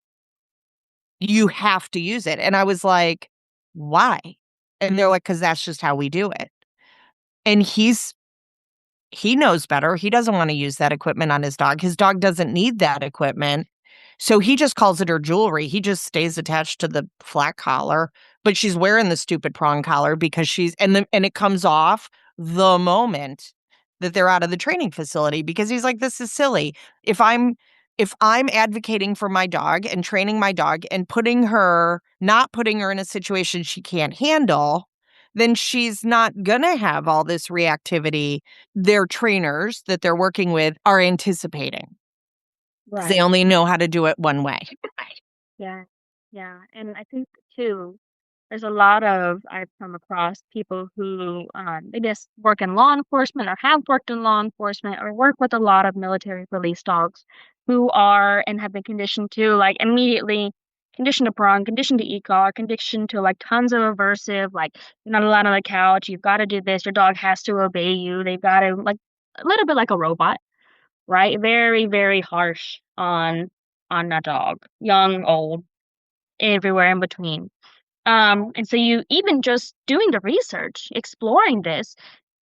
You have to use it. And I was like, why? And they're like, because that's just how we do it. And he knows better. He doesn't want to use that equipment on his dog. His dog doesn't need that equipment. So he just calls it her jewelry. He just stays attached to the flat collar, but she's wearing the stupid prong collar because and it comes off the moment that they're out of the training facility, because he's like, this is silly. If I'm advocating for my dog and training my dog and not putting her in a situation she can't handle, then she's not gonna have all this reactivity their trainers that they're working with are anticipating, because they Right. only know how to do it one way. Yeah. Yeah, and I think too, there's a lot of I've come across people who, they just work in law enforcement or have worked in law enforcement or work with a lot of military police dogs who are and have been conditioned to, like, immediately conditioned to prong, conditioned to e-collar, conditioned to, like, tons of aversive, like, "You're not allowed on the couch, you've gotta do this, your dog has to obey you, they've gotta," like, a little bit like a robot, right? Very, very harsh on a dog, young, old, everywhere in between. And so you even just doing the research, exploring this,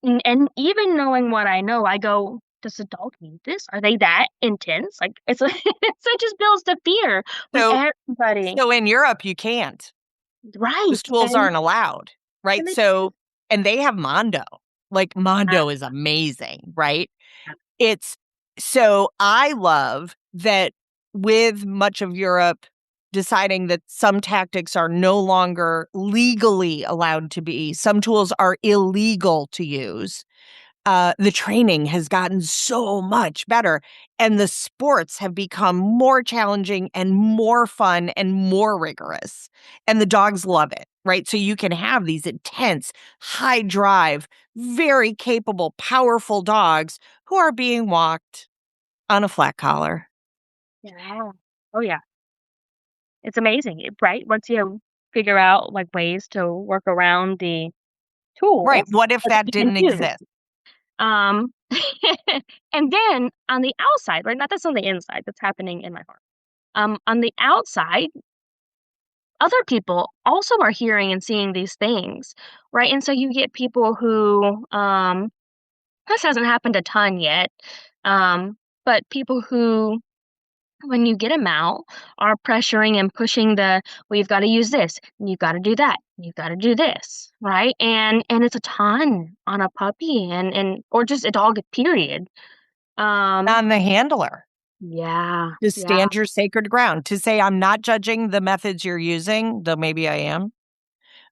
and even knowing what I know, I go, "Does the dog need this? Are they that intense?" Like, it's like so it just builds the fear when So everybody. so in Europe, you can't. Right, Those tools aren't allowed, right? and they So and they have Mondo. Like, uh, Mondo is amazing, right? It's so I love that with much of Europe deciding that some tactics are no longer legally allowed to be, some tools are illegal to use. the training has gotten so much better, and the sports have become more challenging and more fun and more rigorous. And the dogs love it, right? So you can have these intense, high drive, very capable, powerful dogs who are being walked on a flat collar. Yeah. Oh, yeah. It's amazing, right? Once you figure out, like, ways to work around the Right. tools What if that that you can didn't use. exist? Um, and then on the outside, right? Not that's on the inside, that's happening in my heart. On the outside, other people also are hearing and seeing these things, right? And so you get people who, this hasn't happened a ton yet, but people who, when you get them out, are pressuring and pushing well, you've got to use this, and you've got to do that, you've got to do this, right? And it's a ton on a puppy and or just a dog, period. Um, On the handler. yeah, To yeah, stand your sacred ground, to say, I'm not judging the methods you're using, though maybe I am,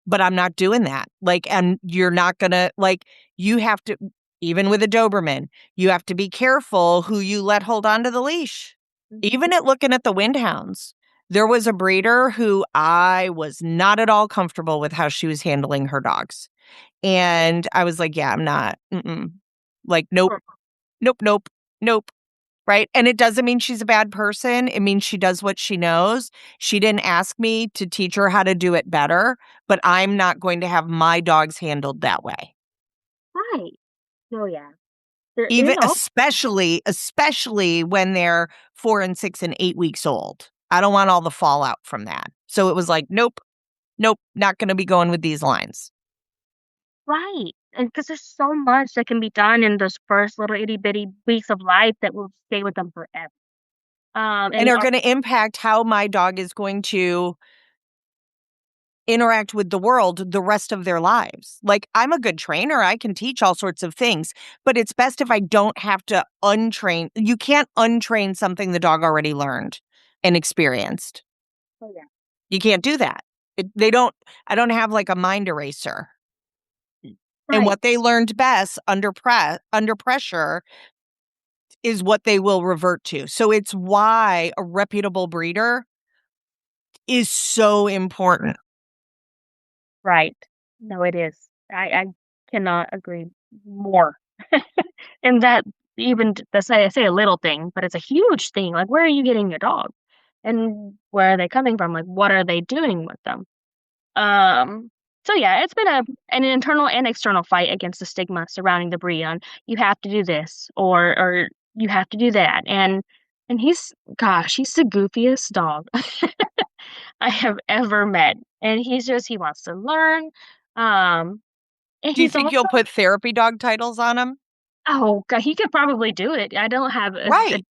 but I'm not doing that. Like, and you're not gonna, like, you have to, even with a Doberman, you have to be careful who you let hold on to the leash. mhm, Even at looking at the Windhounds, there was a breeder who I was not at all comfortable with how she was handling her dogs. And I was like, yeah, I'm not. Like, nope, nope, nope, nope. Right? And it doesn't mean she's a bad person. It means she does what she knows. She didn't ask me to teach her how to do it better, but I'm not going to have my dogs handled that way. right. Oh yeah, there's Even all especially when they're 4 and 6 and 8 weeks old. I don't want all the fallout from that. So it was like, nope, nope, not going to be going with these lines. right, and because there's so much that can be done in those first little itty bitty weeks of life that will stay with them forever. And And are going to impact how my dog is going to interact with the world the rest of their lives. Like, I'm a good trainer, I can teach all sorts of things, but it's best if I don't have to untrain. You can't untrain something the dog already learned and experienced. oh yeah, You can't do that. They don't I don't have like a mind eraser. And right, what they learned best under pressure is what they will revert to. So it's why a reputable breeder is so important. right. No, it is. I cannot agree more. And that even I say a little thing, but it's a huge thing. Like, where are you getting your dog? And where are they coming from? Like, what are they doing with them? Um, so yeah, it's been an internal and external fight against the stigma surrounding the breed on you have to do this or you have to do that. And he's the goofiest dog I have ever met. And he wants to learn. And Do you he's think also you'll put therapy dog titles on them? oh god, he could probably do it. I don't have a Right.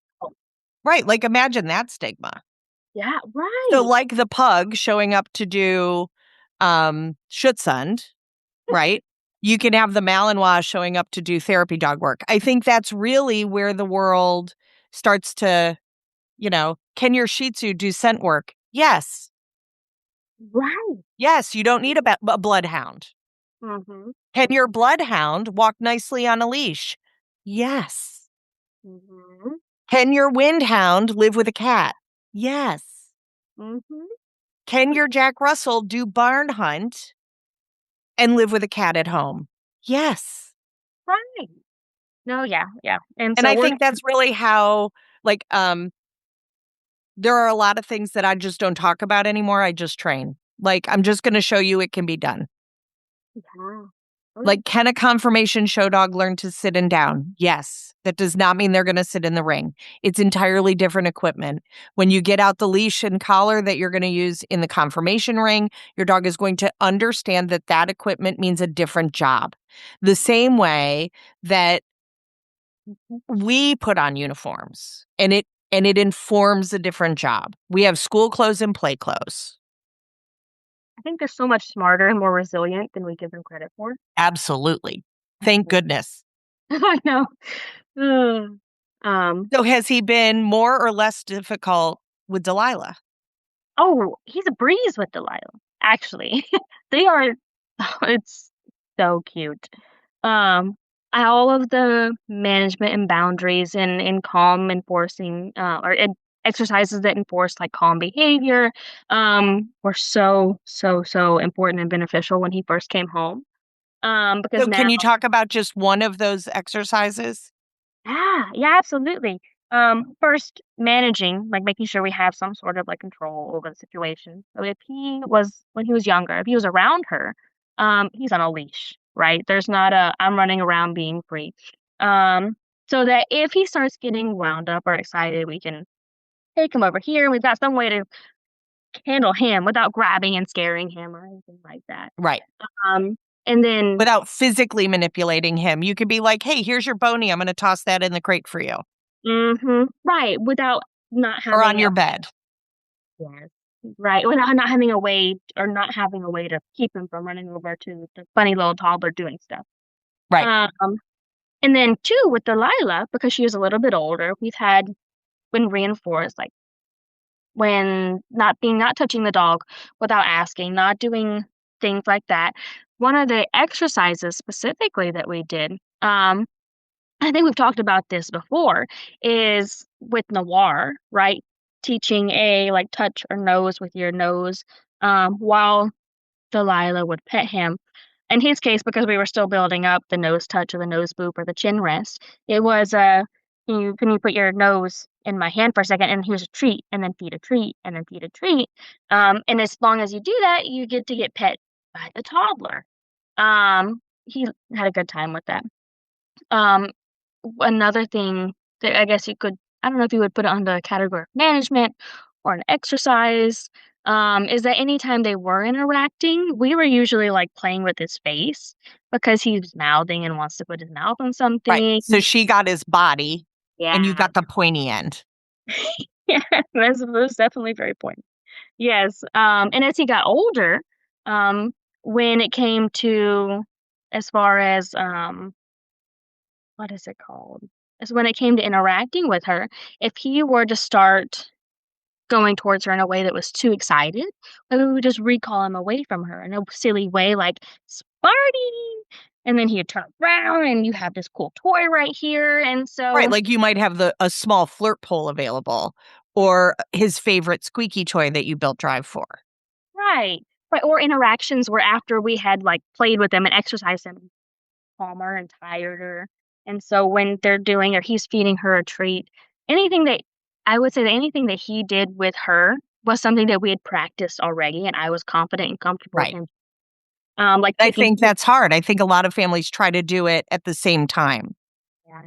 Right, like, imagine that stigma. yeah, So, right. like the pug showing up to do, Schutzhund, right? You can have the Malinois showing up to do therapy dog work. I think that's really where the world starts to, can your Shih Tzu do scent work? Yes. Right. Yes, you don't need a bloodhound. Mhm. Can your bloodhound walk nicely on a leash? Yes. Mhm. Can your windhound live with a cat? Yes. Mhm. Can your Jack Russell do barn hunt and live with a cat at home? Yes. Right. No, yeah, yeah. And And so I we're think that's really how, like, there are a lot of things that I just don't talk about anymore. I just train. Like, I'm just going to show you it can be done. yeah. Oh, yeah. Like, can a conformation show dog learn to sit and down? Yes. That does not mean they're going to sit in the ring. It's entirely different equipment. When you get out the leash and collar that you're going to use in the conformation ring, your dog is going to understand that that equipment means a different job. The same way that we put on uniforms and it informs a different job. We have school clothes and play clothes. I think they're so much smarter and more resilient than we give them credit for. Absolutely. Thank goodness. I know. Ugh. Um, So has he been more or less difficult with Delilah? oh, he's a breeze with Delilah, actually. They are it's so cute. Um, all of the management and boundaries and calm enforcing exercises that enforce like calm behavior were so important and beneficial when he first came home. Because So now, can you talk about just one of those exercises? yeah, absolutely. First, managing, like making sure we have some sort of like control over the situation. So if he was when he was younger, if he was around her, he's on a leash, right? There's not a I'm running around being free. Um, so that if he starts getting wound up or excited, we can take him over here. We've got some way to handle him without grabbing and scaring him or anything like that. Right. Um, and then Without physically manipulating him. You could be like, "Hey, here's your bony. I'm gonna toss that in the crate for you." right, without not Or on having a your bed. yes. Right, without not having a way or not having a way to keep him from running over to the funny little toddler doing stuff. Right. Um, and then 2, with Delilah, because she was a little bit older, we've had been reinforced, like, when not touching the dog without asking, not doing things like that. One of the exercises specifically that we did, I think we've talked about this before, is with Noir, right? Teaching a like touch or nose with your nose, while Delilah would pet him. In his case, because we were still building up the nose touch or the nose boop or the chin rest, it was can you put your nose in my hand for a second and here's a treat and then feed a treat and then feed a treat. And as long as you do that, you get to get pet by the toddler. He had a good time with that. Um, Another thing that I guess you could I don't know if you would put it under a category of management or an exercise, is that anytime they were interacting, we were usually, like, playing with his face because he's mouthing and wants to put his mouth on Right. something. So she got his body and you Yeah. got the pointy end. Yeah, that's definitely very important. Yes, and as he got older, when it came to as far as, what is it called? Is when it came to interacting with her, if he were to start going towards her in a way that was too excited, then we would just recall him away from her in a silly way like, "Sparty!" And then he'd turn around and you have this cool toy right here, and Right, so like you might have a small flirt pole available or his favorite squeaky toy that you built Drive for. right. Right, or interactions where after we had, like, played with them and exercised them calmer and tireder. And so when they're doing or he's feeding her a treat, anything that I would say that anything that he did with her was something that we had practiced already and I was confident and comfortable with Right. him. Like I taking think that's hard. I think a lot of families try to do it at the same time. yeah.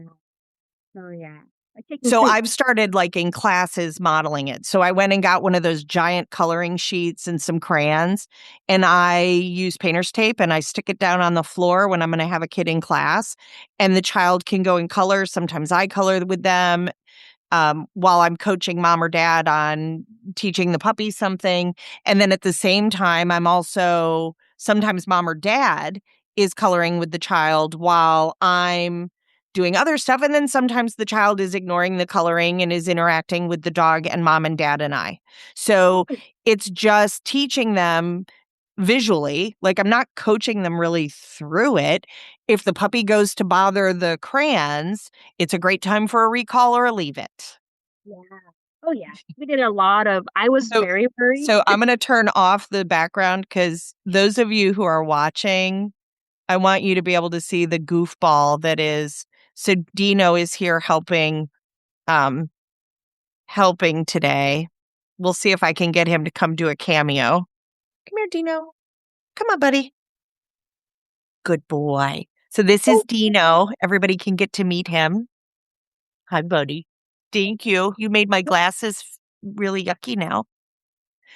Oh yeah. Like taking So treats. I've started like in classes modeling it. So I went and got one of those giant coloring sheets and some crayons, and I use painter's tape and I stick it down on the floor when I'm going to have a kid in class, and the child can go and color. Sometimes I color with them while I'm coaching mom or dad on teaching the puppy something. And then at the same time, I'm also sometimes mom or dad is coloring with the child while I'm doing other stuff. And then sometimes the child is ignoring the coloring and is interacting with the dog and mom and dad and I. So it's just teaching them visually. Like I'm not coaching them really through it. If the puppy goes to bother the crayons, it's a great time for a recall or a leave it. Yeah. Oh yeah. We did a lot of I was So very worried. so I'm gonna turn off the background because those of you who are watching, I want you to be able to see the goofball that is so Dino is here um, helping today. We'll see if I can get him to come do a cameo. Come here, Dino. Come on, buddy. Good boy. So this is Oh, Dino. Everybody can get to meet him. Hi, buddy. Thank you. You made my glasses really yucky now.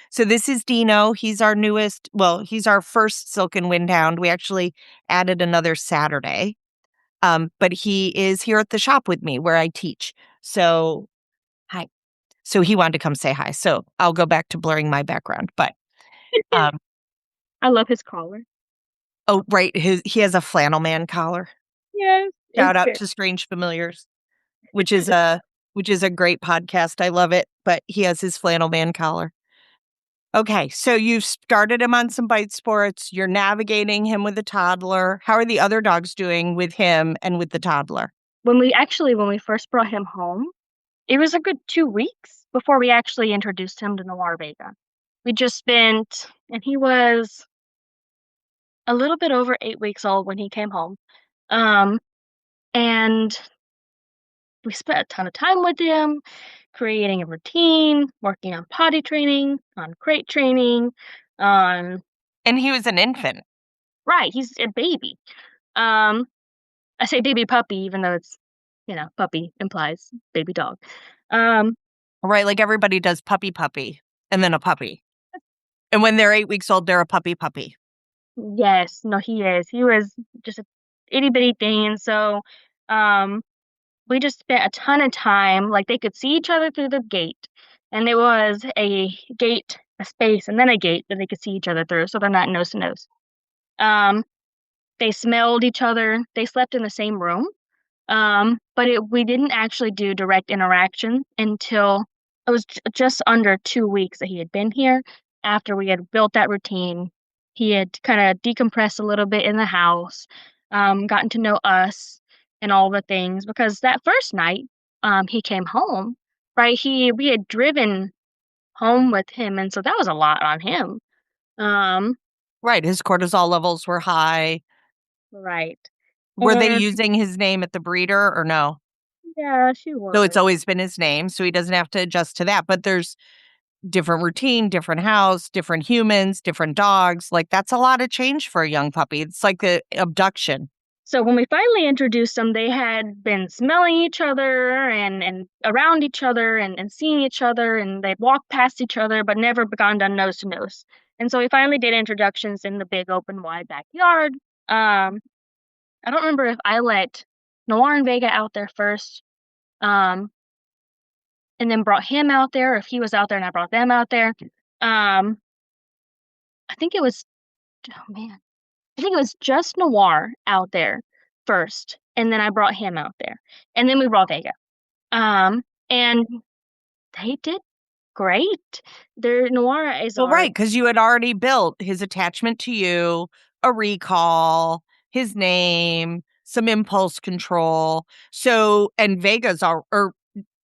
So this is Dino. He's our newest, well, he's our first Silken Windhound. We actually added another Saturday. But he is here at the shop with me where I teach. So hi. So he wanted to come say hi. So I'll go back to blurring my background. But um, I love his collar. oh, right. He has a flannel man collar. Yes. Shout It's out very to Strange Familiars, which is a which is a great podcast. I love it. But he has his flannel man collar. Okay, so you've started him on some bite sports. You're navigating him with a toddler. How are the other dogs doing with him and with the toddler? When we first brought him home, it was a good 2 weeks before we actually introduced him to Noir Vega. We just spent, and he was a little bit over 8 weeks old when he came home. Um, and we spent a ton of time with him, creating a routine, working on potty training, on crate training, on And he was an infant, right, he's a baby. Um, I say baby puppy, even though it's, puppy implies baby dog. Um, right? Like everybody does puppy and then a puppy. And when they're 8 weeks old, they're a puppy. yes, no, he is. He was just a itty bitty thing, and so, um, we just spent a ton of time, like, they could see each other through the gate, and there was a gate, a space, and then a gate that they could see each other through, so they're not nose to nose. Um, they smelled each other, they slept in the same room, but we didn't actually do direct interaction until it was just under 2 weeks that he had been here. After we had built that routine, he had kind of decompressed a little bit in the house, gotten to know us and all the things. Because that first night, he came home, right? We had driven home with him, and so that was a lot on him. Um, Right. His cortisol levels were high. right. Were they And using his name at the breeder or no? yeah, she So it's was. always been his name, so he doesn't have to adjust to that. But there's different routine, different house, different humans, different dogs. Like that's a lot of change for a young puppy. It's like a abduction. So when we finally introduced them, they had been smelling each other and around each other and seeing each other, and they'd walked past each other, but never gone done nose to nose. And so we finally did introductions in the big open wide backyard. Um, I don't remember if I let Noir and Vega out there first, um, and then brought him out there, or if he was out there and I brought them out there. Um, I think it was, oh man, I think it was just Noir out there first, and then I brought him out there, and then we brought Vega. And they did great. Their Noir is Well, our right, because you had already built his attachment to you, a recall, his name, some impulse control. So, and Vega's or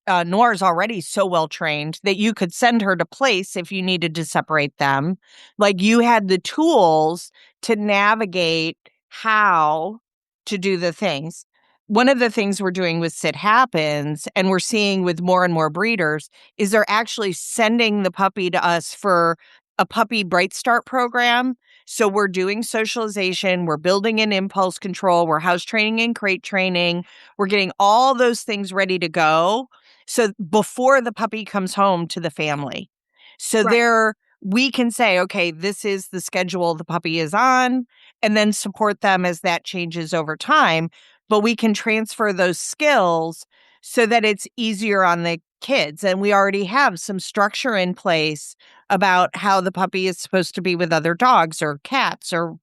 Nora's already so well trained that you could send her to place if you needed to separate them. Like you had the tools to navigate how to do the things. One of the things we're doing with Sit Happens, and we're seeing with more and more breeders, is they're actually sending the puppy to us for a puppy Bright Start program. So we're doing socialization, we're building in impulse control, we're house training and crate training, we're getting all those things ready to go so before the puppy comes home to the family. So right. there we can say, okay, this is the schedule the puppy is on, and then support them as that changes over time. But we can transfer those skills so that it's easier on the kids. And we already have some structure in place about how the puppy is supposed to be with other dogs or cats or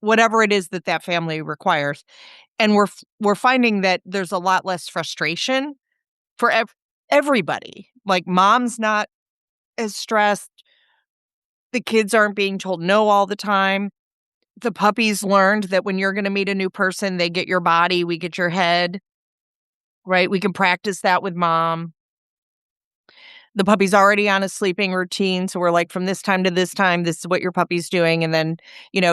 whatever it is that that family requires. And we're finding that there's a lot less frustration for everybody. Like mom's not as stressed. The kids aren't being told no all the time. The puppies learned that when you're going to meet a new person, they get your body, we get your head, right? We can practice that with mom. The puppy's already on a sleeping routine. So we're like, from this time to this time, this is what your puppy's doing. And then,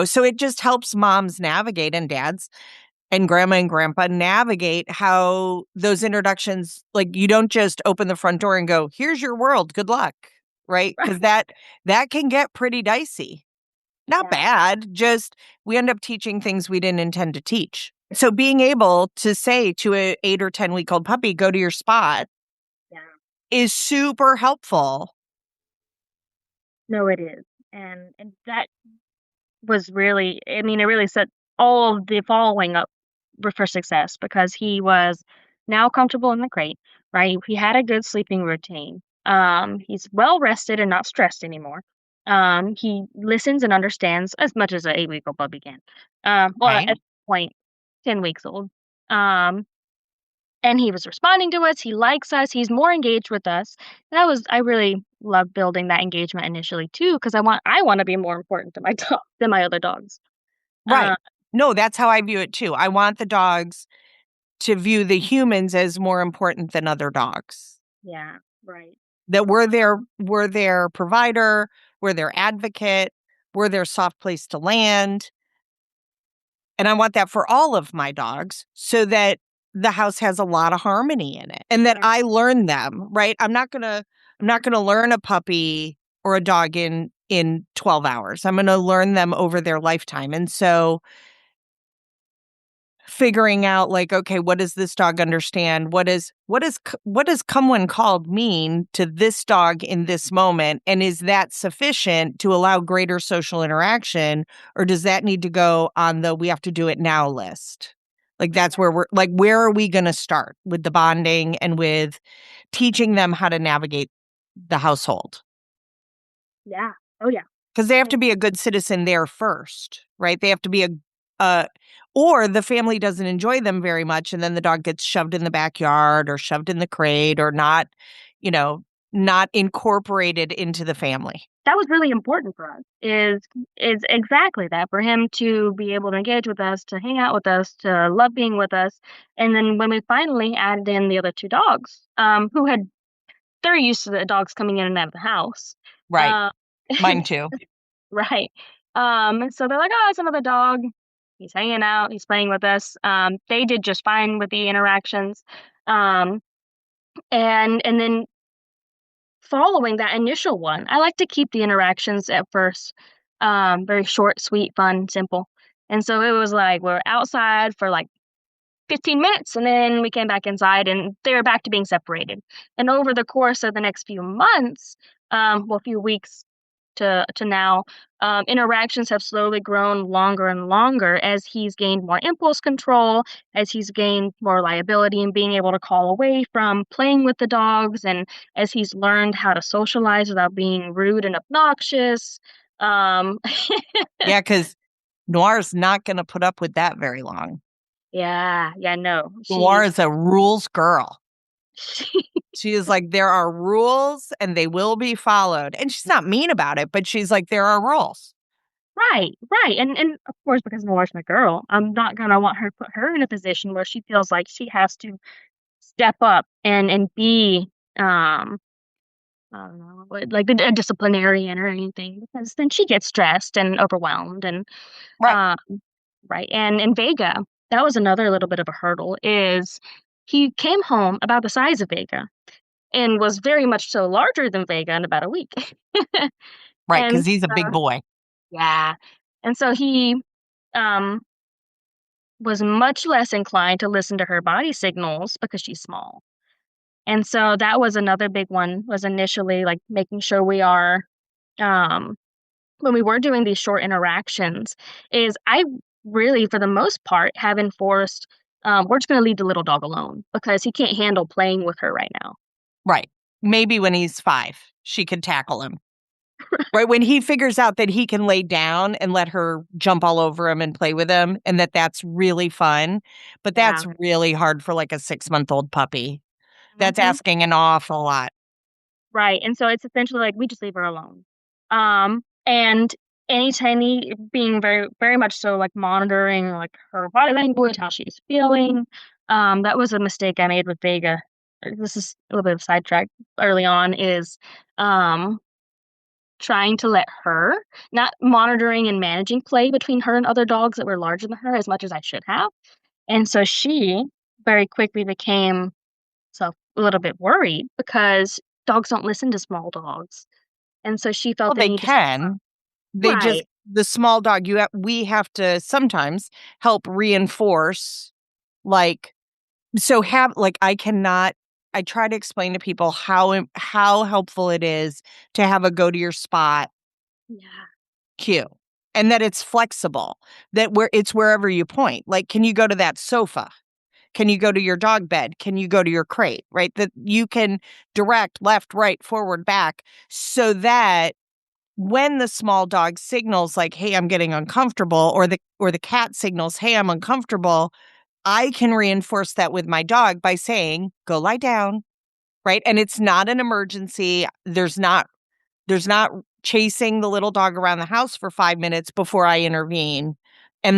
so it just helps moms navigate and dads and grandma and grandpa navigate how those introductions, like you don't just open the front door and go, here's your world, good luck, right? Because that can get pretty dicey. Not Yeah, bad, just we end up teaching things we didn't intend to teach. So being able to say to a 8 or 10 week old puppy, go to your spot yeah. is super helpful. No, it is. And that was really, I mean, it really set all of the following up for success because he was now comfortable in the crate, right? He had a good sleeping routine. He's well rested and not stressed anymore. He listens and understands as much as an 8 week old puppy can. Well, at Right. this point, 10 weeks old. Um, and he was responding to us. He likes us. He's more engaged with us. I really love building that engagement initially too, because I want to be more important to my dog than my other dogs. Right. No, that's how I view it too. I want the dogs to view the humans as more important than other dogs. Yeah, right. That we're their provider, we're their advocate, we're their soft place to land. And I want that for all of my dogs so that the house has a lot of harmony in it and that Yeah. I learn them, right? I'm not going to learn a puppy or a dog in 12 hours. I'm going to learn them over their lifetime. And so figuring out like, okay, what does this dog understand? What does come when called mean to this dog in this moment? And is that sufficient to allow greater social interaction? Or does that need to go on the we have to do it now list? Like that's where we're like, where are we going to start with the bonding and with teaching them how to navigate the household? Yeah. Oh, yeah. Because they have to be a good citizen there first, right? They have to be uh, or the family doesn't enjoy them very much, and then the dog gets shoved in the backyard or shoved in the crate or not, you know, not incorporated into the family. That was really important for us, is exactly that, for him to be able to engage with us, to hang out with us, to love being with us, and then when we finally added in the other 2 dogs, who had they're used to the dogs coming in and out of the house. Right. Uh Mine too. Right. So they're like, "Oh, it's another dog. He's hanging out, he's playing with us." They did just fine with the interactions. Um, and then following that initial one, I like to keep the interactions at first, very short, sweet, fun, simple. And so it was like we're outside for like 15 minutes and then we came back inside and they were back to being separated. And over the course of the next few months, well, a few weeks to now, interactions have slowly grown longer and longer as he's gained more impulse control, as he's gained more reliability and being able to call away from playing with the dogs, and as he's learned how to socialize without being rude and obnoxious. Um, Yeah, because Noir's not going to put up with that very long. yeah, yeah, no, Noir she's is a rules girl. she, She is like, there are rules and they will be followed. And she's not mean about it, but she's like, there are rules. right, right, and of course because Nora's my girl, I'm not gonna want her put her in a position where she feels like she has to step up and be I don't know, like a disciplinarian or anything because then she gets stressed and overwhelmed and Right. um right. And in Vega, that was another little bit of a hurdle is he came home about the size of Vega and was very much so larger than Vega in about a week. Right. And Because he's a big boy. yeah. And so he um was much less inclined to listen to her body signals because she's small. And so that was another big one was initially like making sure we are um when we were doing these short interactions is I really for the most part have enforced we're just going to leave the little dog alone because he can't handle playing with her right now. Right. Maybe when he's 5, she could tackle him. Right. When he figures out that he can lay down and let her jump all over him and play with him and that that's really fun. But Yeah. that's really hard for like a 6-month-old puppy. That's Hmm. asking an awful lot. Right. And so it's essentially like we just leave her alone. And anytime he being very very much so like monitoring like her body language, how she's feeling. That was a mistake I made with Vega. This is a little bit of sidetrack early on is um trying to let her not monitoring and managing play between her and other dogs that were larger than her as much as I should have. And so she very quickly became a little bit worried because dogs don't listen to small dogs. And so she felt Well, the they need to step up. can. They just Right. the small dog, we have to sometimes help reinforce, like so have like, I try to explain to people how helpful it is to have a go to your spot Yeah. cue, and that it's flexible, that where it's wherever you point. Like, can you go to that sofa? Can you go to your dog bed? Can you go to your crate? Right? That you can direct left, right, forward, back, so that when the small dog signals like, "Hey, I'm getting uncomfortable," or the cat signals, "Hey, I'm uncomfortable," I can reinforce that with my dog by saying, "Go lie down." Right? And it's not an emergency. There's not There's not chasing the little dog around the house for 5 minutes before I intervene,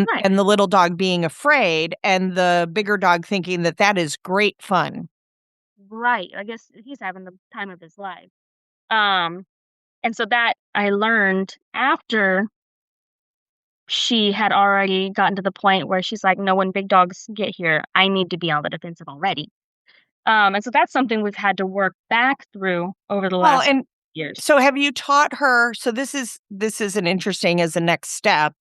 Right. and the little dog being afraid and the bigger dog thinking that that is great fun. Right. I guess he's having the time of his life. Um, and so that I learned after she had already gotten to the point where she's like, "No, when big dogs get here, I need to be on the defensive already." And so that's something we've had to work back through over the Well, last and years. so have you taught her, so this is an interesting as a next step,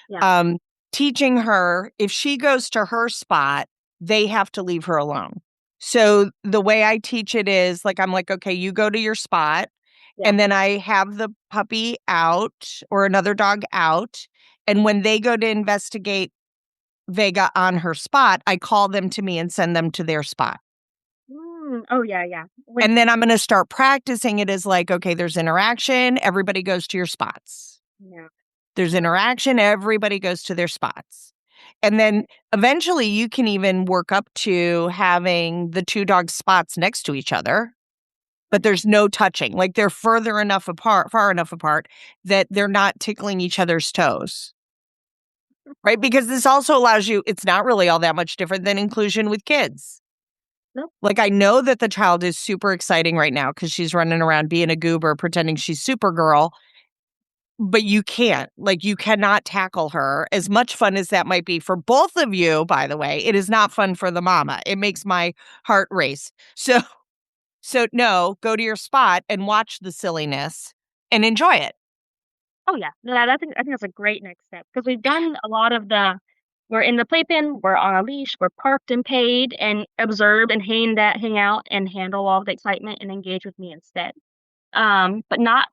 Yeah. um, teaching her if she goes to her spot, they have to leave her alone. So the way I teach it is like, I'm like, okay, you go to your spot. Yeah. And then I have the puppy out or another dog out. And when they go to investigate Vega on her spot, I call them to me and send them to their spot. Oh, yeah, yeah. When And then I'm going to start practicing it as like, okay, there's interaction. Everybody goes to your spots. yeah. There's interaction. Everybody goes to their spots. And then eventually you can even work up to having the two dog spots next to each other, but there's no touching. Like they're further enough apart, far enough apart that they're not tickling each other's toes. Right? Because this also allows you, it's not really all that much different than inclusion with kids. Nope. Like I know that the child is super exciting right now because she's running around being a goober, pretending she's Supergirl, but you can't. Like you cannot tackle her. As much fun as that might be for both of you, by the way, it is not fun for the mama. It makes my heart race. So no, go to your spot and watch the silliness and enjoy it. Oh, yeah. No, I think that's a great next step because 'cause we've done a lot of the we're in the playpen, we're on a leash, we're parked and paid, and observe and hang out and handle all the excitement and engage with me instead. But not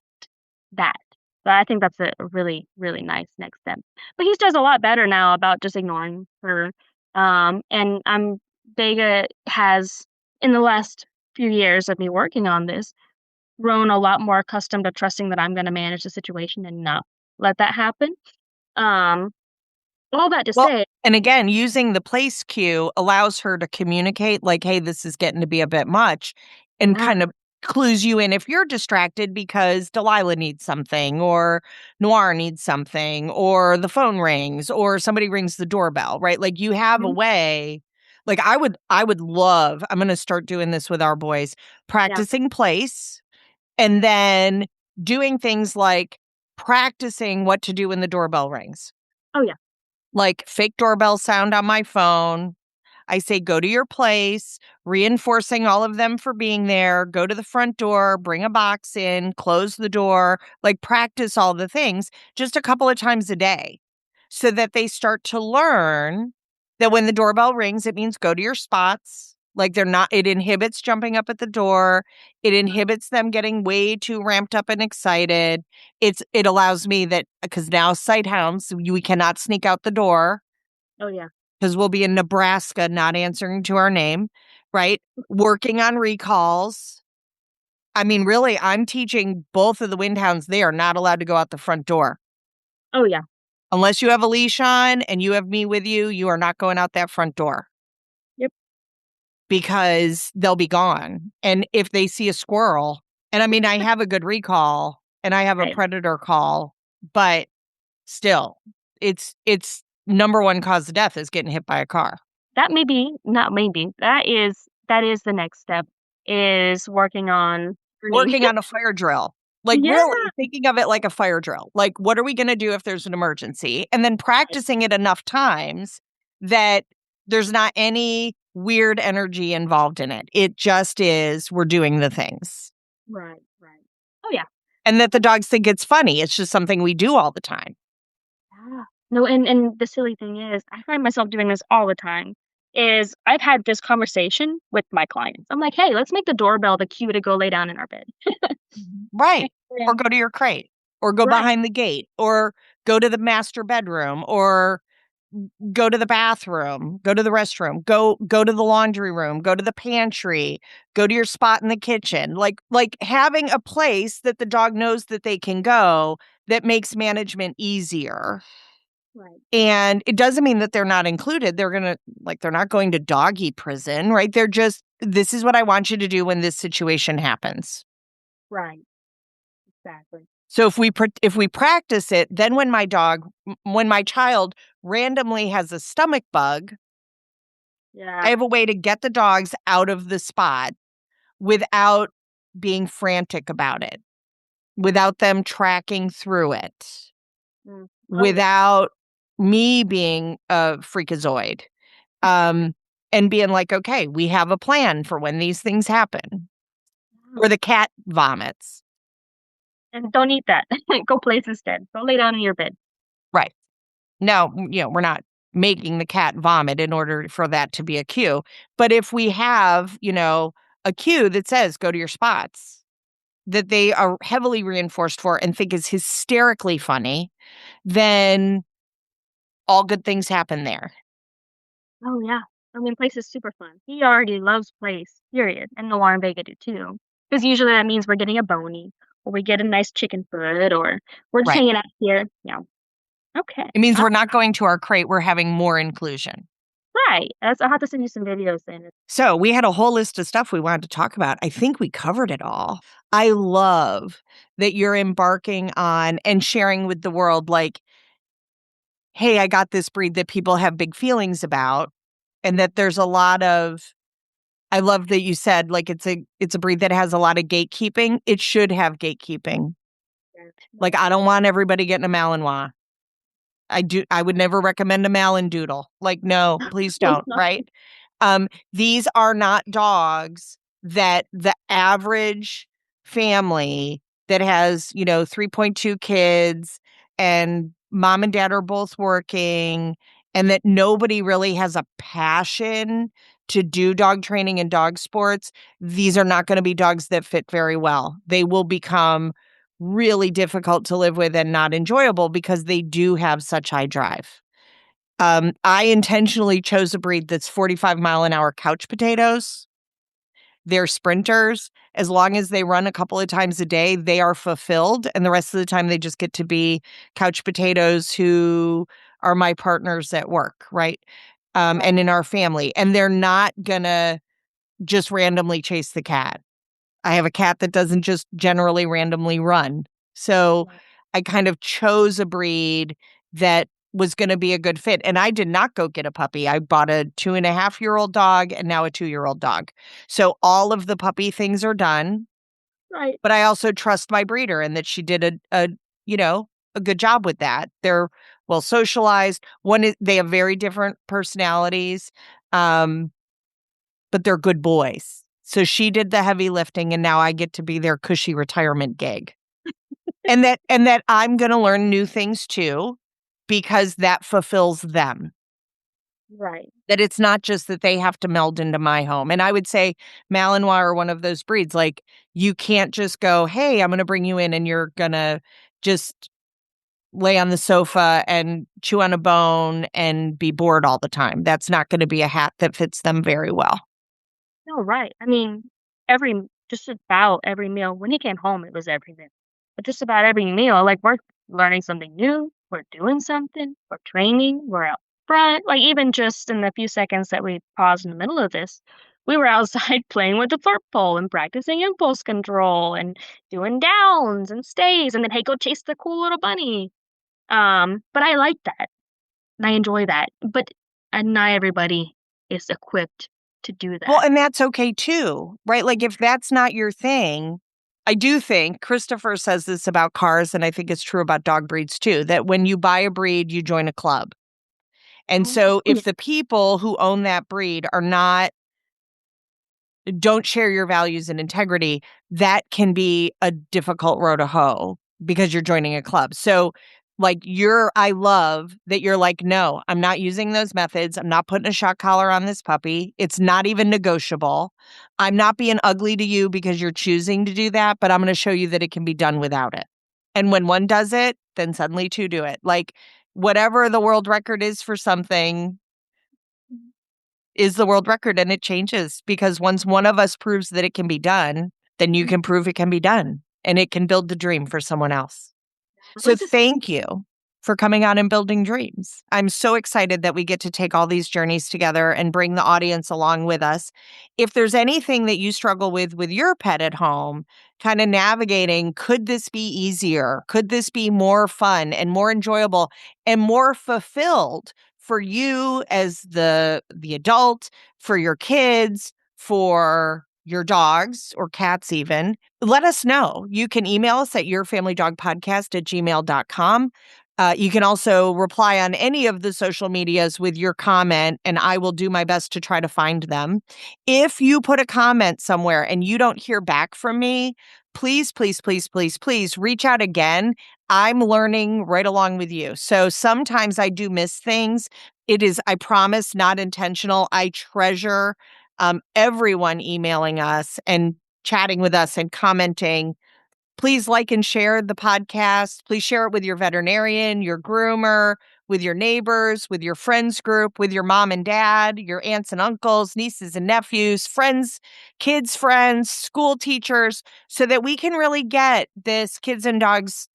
that. But I think that's a really, really nice next step. But he does a lot better now about just ignoring her. And Vega has, in the last few years of me working on this, grown a lot more accustomed to trusting that I'm going to manage the situation and not let that happen. Um, all that to Well, say, and again, using the place cue allows her to communicate like, hey, this is getting to be a bit much, and yeah, kind of clues you in if you're distracted because Delilah needs something, or Noir needs something, or the phone rings, or somebody rings the doorbell, right? Like you have a mhm, way. Like I would love, I'm going to start doing this with our boys, yeah, practicing place and then doing things like practicing what to do when the doorbell rings. oh yeah, Like fake doorbell sound on my phone. I say, go to your place, reinforcing all of them for being there. Go to the front door, bring a box in, close the door, like practice all the things just a couple of times a day so that they start to learn that when the doorbell rings, it means go to your spots. Like they're not, it inhibits jumping up at the door. It inhibits them getting way too ramped up and excited. It allows me that because now sight hounds, we cannot sneak out the door oh yeah, because we'll be in Nebraska not answering to our name, right? Working on recalls. I mean, really, I'm teaching both of the windhounds they are not allowed to go out the front door. oh yeah, Unless you have a leash on and you have me with you, you are not going out that front door yep, because they'll be gone. And if they see a squirrel, and I mean, I have a good recall and I have a right. predator call, but still, it's number one cause of death is getting hit by a car. That may be not maybe that is the next step is working on learning. Working on a fire drill. Like, Yeah, really thinking of it like a fire drill. Like, what are we gonna do if there's an emergency? And then right, practicing it enough times that there's not any weird energy involved in it. It just is, we're doing the things. right, right. Oh yeah. And that the dogs think it's funny. It's just something we do all the time. Yeah. No, and the silly thing is, I find myself doing this all the time, is I've had this conversation with my clients. I'm like, "Hey, let's make the doorbell the cue to go lay down in our bed." Right. Or And go to your crate, or go right, behind the gate, or go to the master bedroom, or go to the bathroom, go to the restroom, go to the laundry room, go to the pantry, go to your spot in the kitchen. Like having a place that the dog knows that they can go that makes management easier. right, And it doesn't mean that they're not included. They're not going to doggy prison, right? They're just, this is what I want you to do when this situation happens. right. Exactly. So if we practice it, then when my child randomly has a stomach bug, I Yeah. have a way to get the dogs out of the spot without being frantic about it, without them tracking through it, Mm. Oh, yeah. without me being a freakazoid, um, and being like, okay, we have a plan for when these things happen. Or the cat vomits. And don't eat that. Go place instead. Go lay down in your bed. Right. Now, we're not making the cat vomit in order for that to be a cue. But if we have, a cue that says go to your spots, that they are heavily reinforced for and think is hysterically funny, then all good things happen there. Oh, yeah. I mean, place is super fun. He already loves place, period. And Noir and Vega do too. Because usually that means we're getting a bony, or we get a nice chicken foot, or we're just Right. hanging out here. Yeah. Okay. It means we're not going to our crate, we're having more inclusion. Right. I'll have to send you some videos then. So we had a whole list of stuff we wanted to talk about. I think we covered it all. I love that you're embarking on and sharing with the world, like, hey, I got this breed that people have big feelings about, and that there's a lot of, I love that you said, like, it's a breed that has a lot of gatekeeping. It should have gatekeeping. Like, I don't want everybody getting a Malinois. I would never recommend a Malin Doodle. Like, no, please don't, right? These are not dogs that the average family that has, 3.2 kids and mom and dad are both working, and that nobody really has a passion to do dog training and dog sports. These are not going to be dogs that fit very well. They will become really difficult to live with and not enjoyable because they do have such high drive. I intentionally chose a breed that's 45-mile-an-hour couch potatoes. They're sprinters. As long as they run a couple of times a day, they are fulfilled. And the rest of the time, they just get to be couch potatoes who are my partners at work, right? And in our family. And they're not going to just randomly chase the cat. I have a cat that doesn't just generally randomly run. So I kind of chose a breed that was going to be a good fit. And I did not go get a puppy. I bought a 2.5-year-old dog and now a 2-year-old dog. So all of the puppy things are done. Right. But I also trust my breeder and that she did a good job with that. They're well socialized. They have very different personalities. But they're good boys. So she did the heavy lifting and now I get to be their cushy retirement gig. and that I'm going to learn new things too because that fulfills them. Right. That it's not just that they have to meld into my home. And I would say Malinois are one of those breeds. Like, you can't just go, hey, I'm going to bring you in and you're going to just lay on the sofa and chew on a bone and be bored all the time. That's not going to be a hat that fits them very well. No, right. I mean, just about every meal. When he came home, it was every meal. But just about every meal, like we're learning something new, we're doing something, we're training, we're out front. Like even just in the few seconds that we paused in the middle of this, we were outside playing with the flirt pole and practicing impulse control and doing downs and stays, and then hey, go chase the cool little bunny. But I like that and I enjoy that. But not everybody is equipped to do Well, that. and that's okay too, right? Like, if that's not your thing, I do think Christopher says this about cars, and I think it's true about dog breeds too, that when you buy a breed, you join a club. And Oh, so yeah. if the people who own that breed don't share your values and integrity, that can be a difficult row to hoe because you're joining a club. So, like, I love that you're like, no, I'm not using those methods. I'm not putting a shock collar on this puppy. It's not even negotiable. I'm not being ugly to you because you're choosing to do that, but I'm going to show you that it can be done without it. And when one does it, then suddenly two do it. Like, whatever the world record is for something is the world record, and it changes because once one of us proves that it can be done, then you can prove it can be done and it can build the dream for someone else. So This is thank you. for coming on and building dreams. I'm so excited that we get to take all these journeys together and bring the audience along with us. If there's anything that you struggle with your pet at home, kind of navigating, could this be easier? Could this be more fun and more enjoyable and more fulfilled for you as the adult, for your kids, for your dogs or cats even? Let us know. You can email us at yourfamilydogpodcast@gmail.com. You can also reply on any of the social medias with your comment, and I will do my best to try to find them. If you put a comment somewhere and you don't hear back from me, please, please, please, please, please reach out again. I'm learning right along with you. So sometimes I do miss things. It is, I promise, not intentional. I treasure everyone emailing us and chatting with us and commenting. Please like and share the podcast. Please share it with your veterinarian, your groomer, with your neighbors, with your friends group, with your mom and dad, your aunts and uncles, nieces and nephews, friends, kids' friends, school teachers, so that we can really get this kids and dogs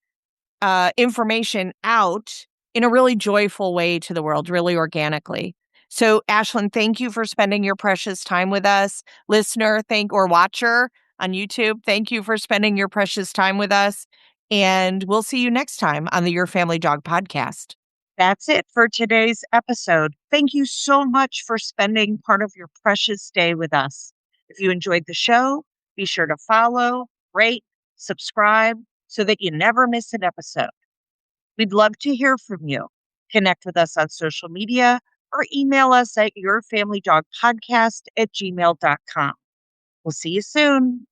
information out in a really joyful way to the world, really organically. So, Aishlyn, thank you for spending your precious time with us. Listener, or watcher on YouTube, thank you for spending your precious time with us. And we'll see you next time on the Your Family Dog podcast. That's it for today's episode. Thank you so much for spending part of your precious day with us. If you enjoyed the show, be sure to follow, rate, subscribe so that you never miss an episode. We'd love to hear from you. Connect with us on social media or email us at yourfamilydogpodcast@gmail.com. We'll see you soon.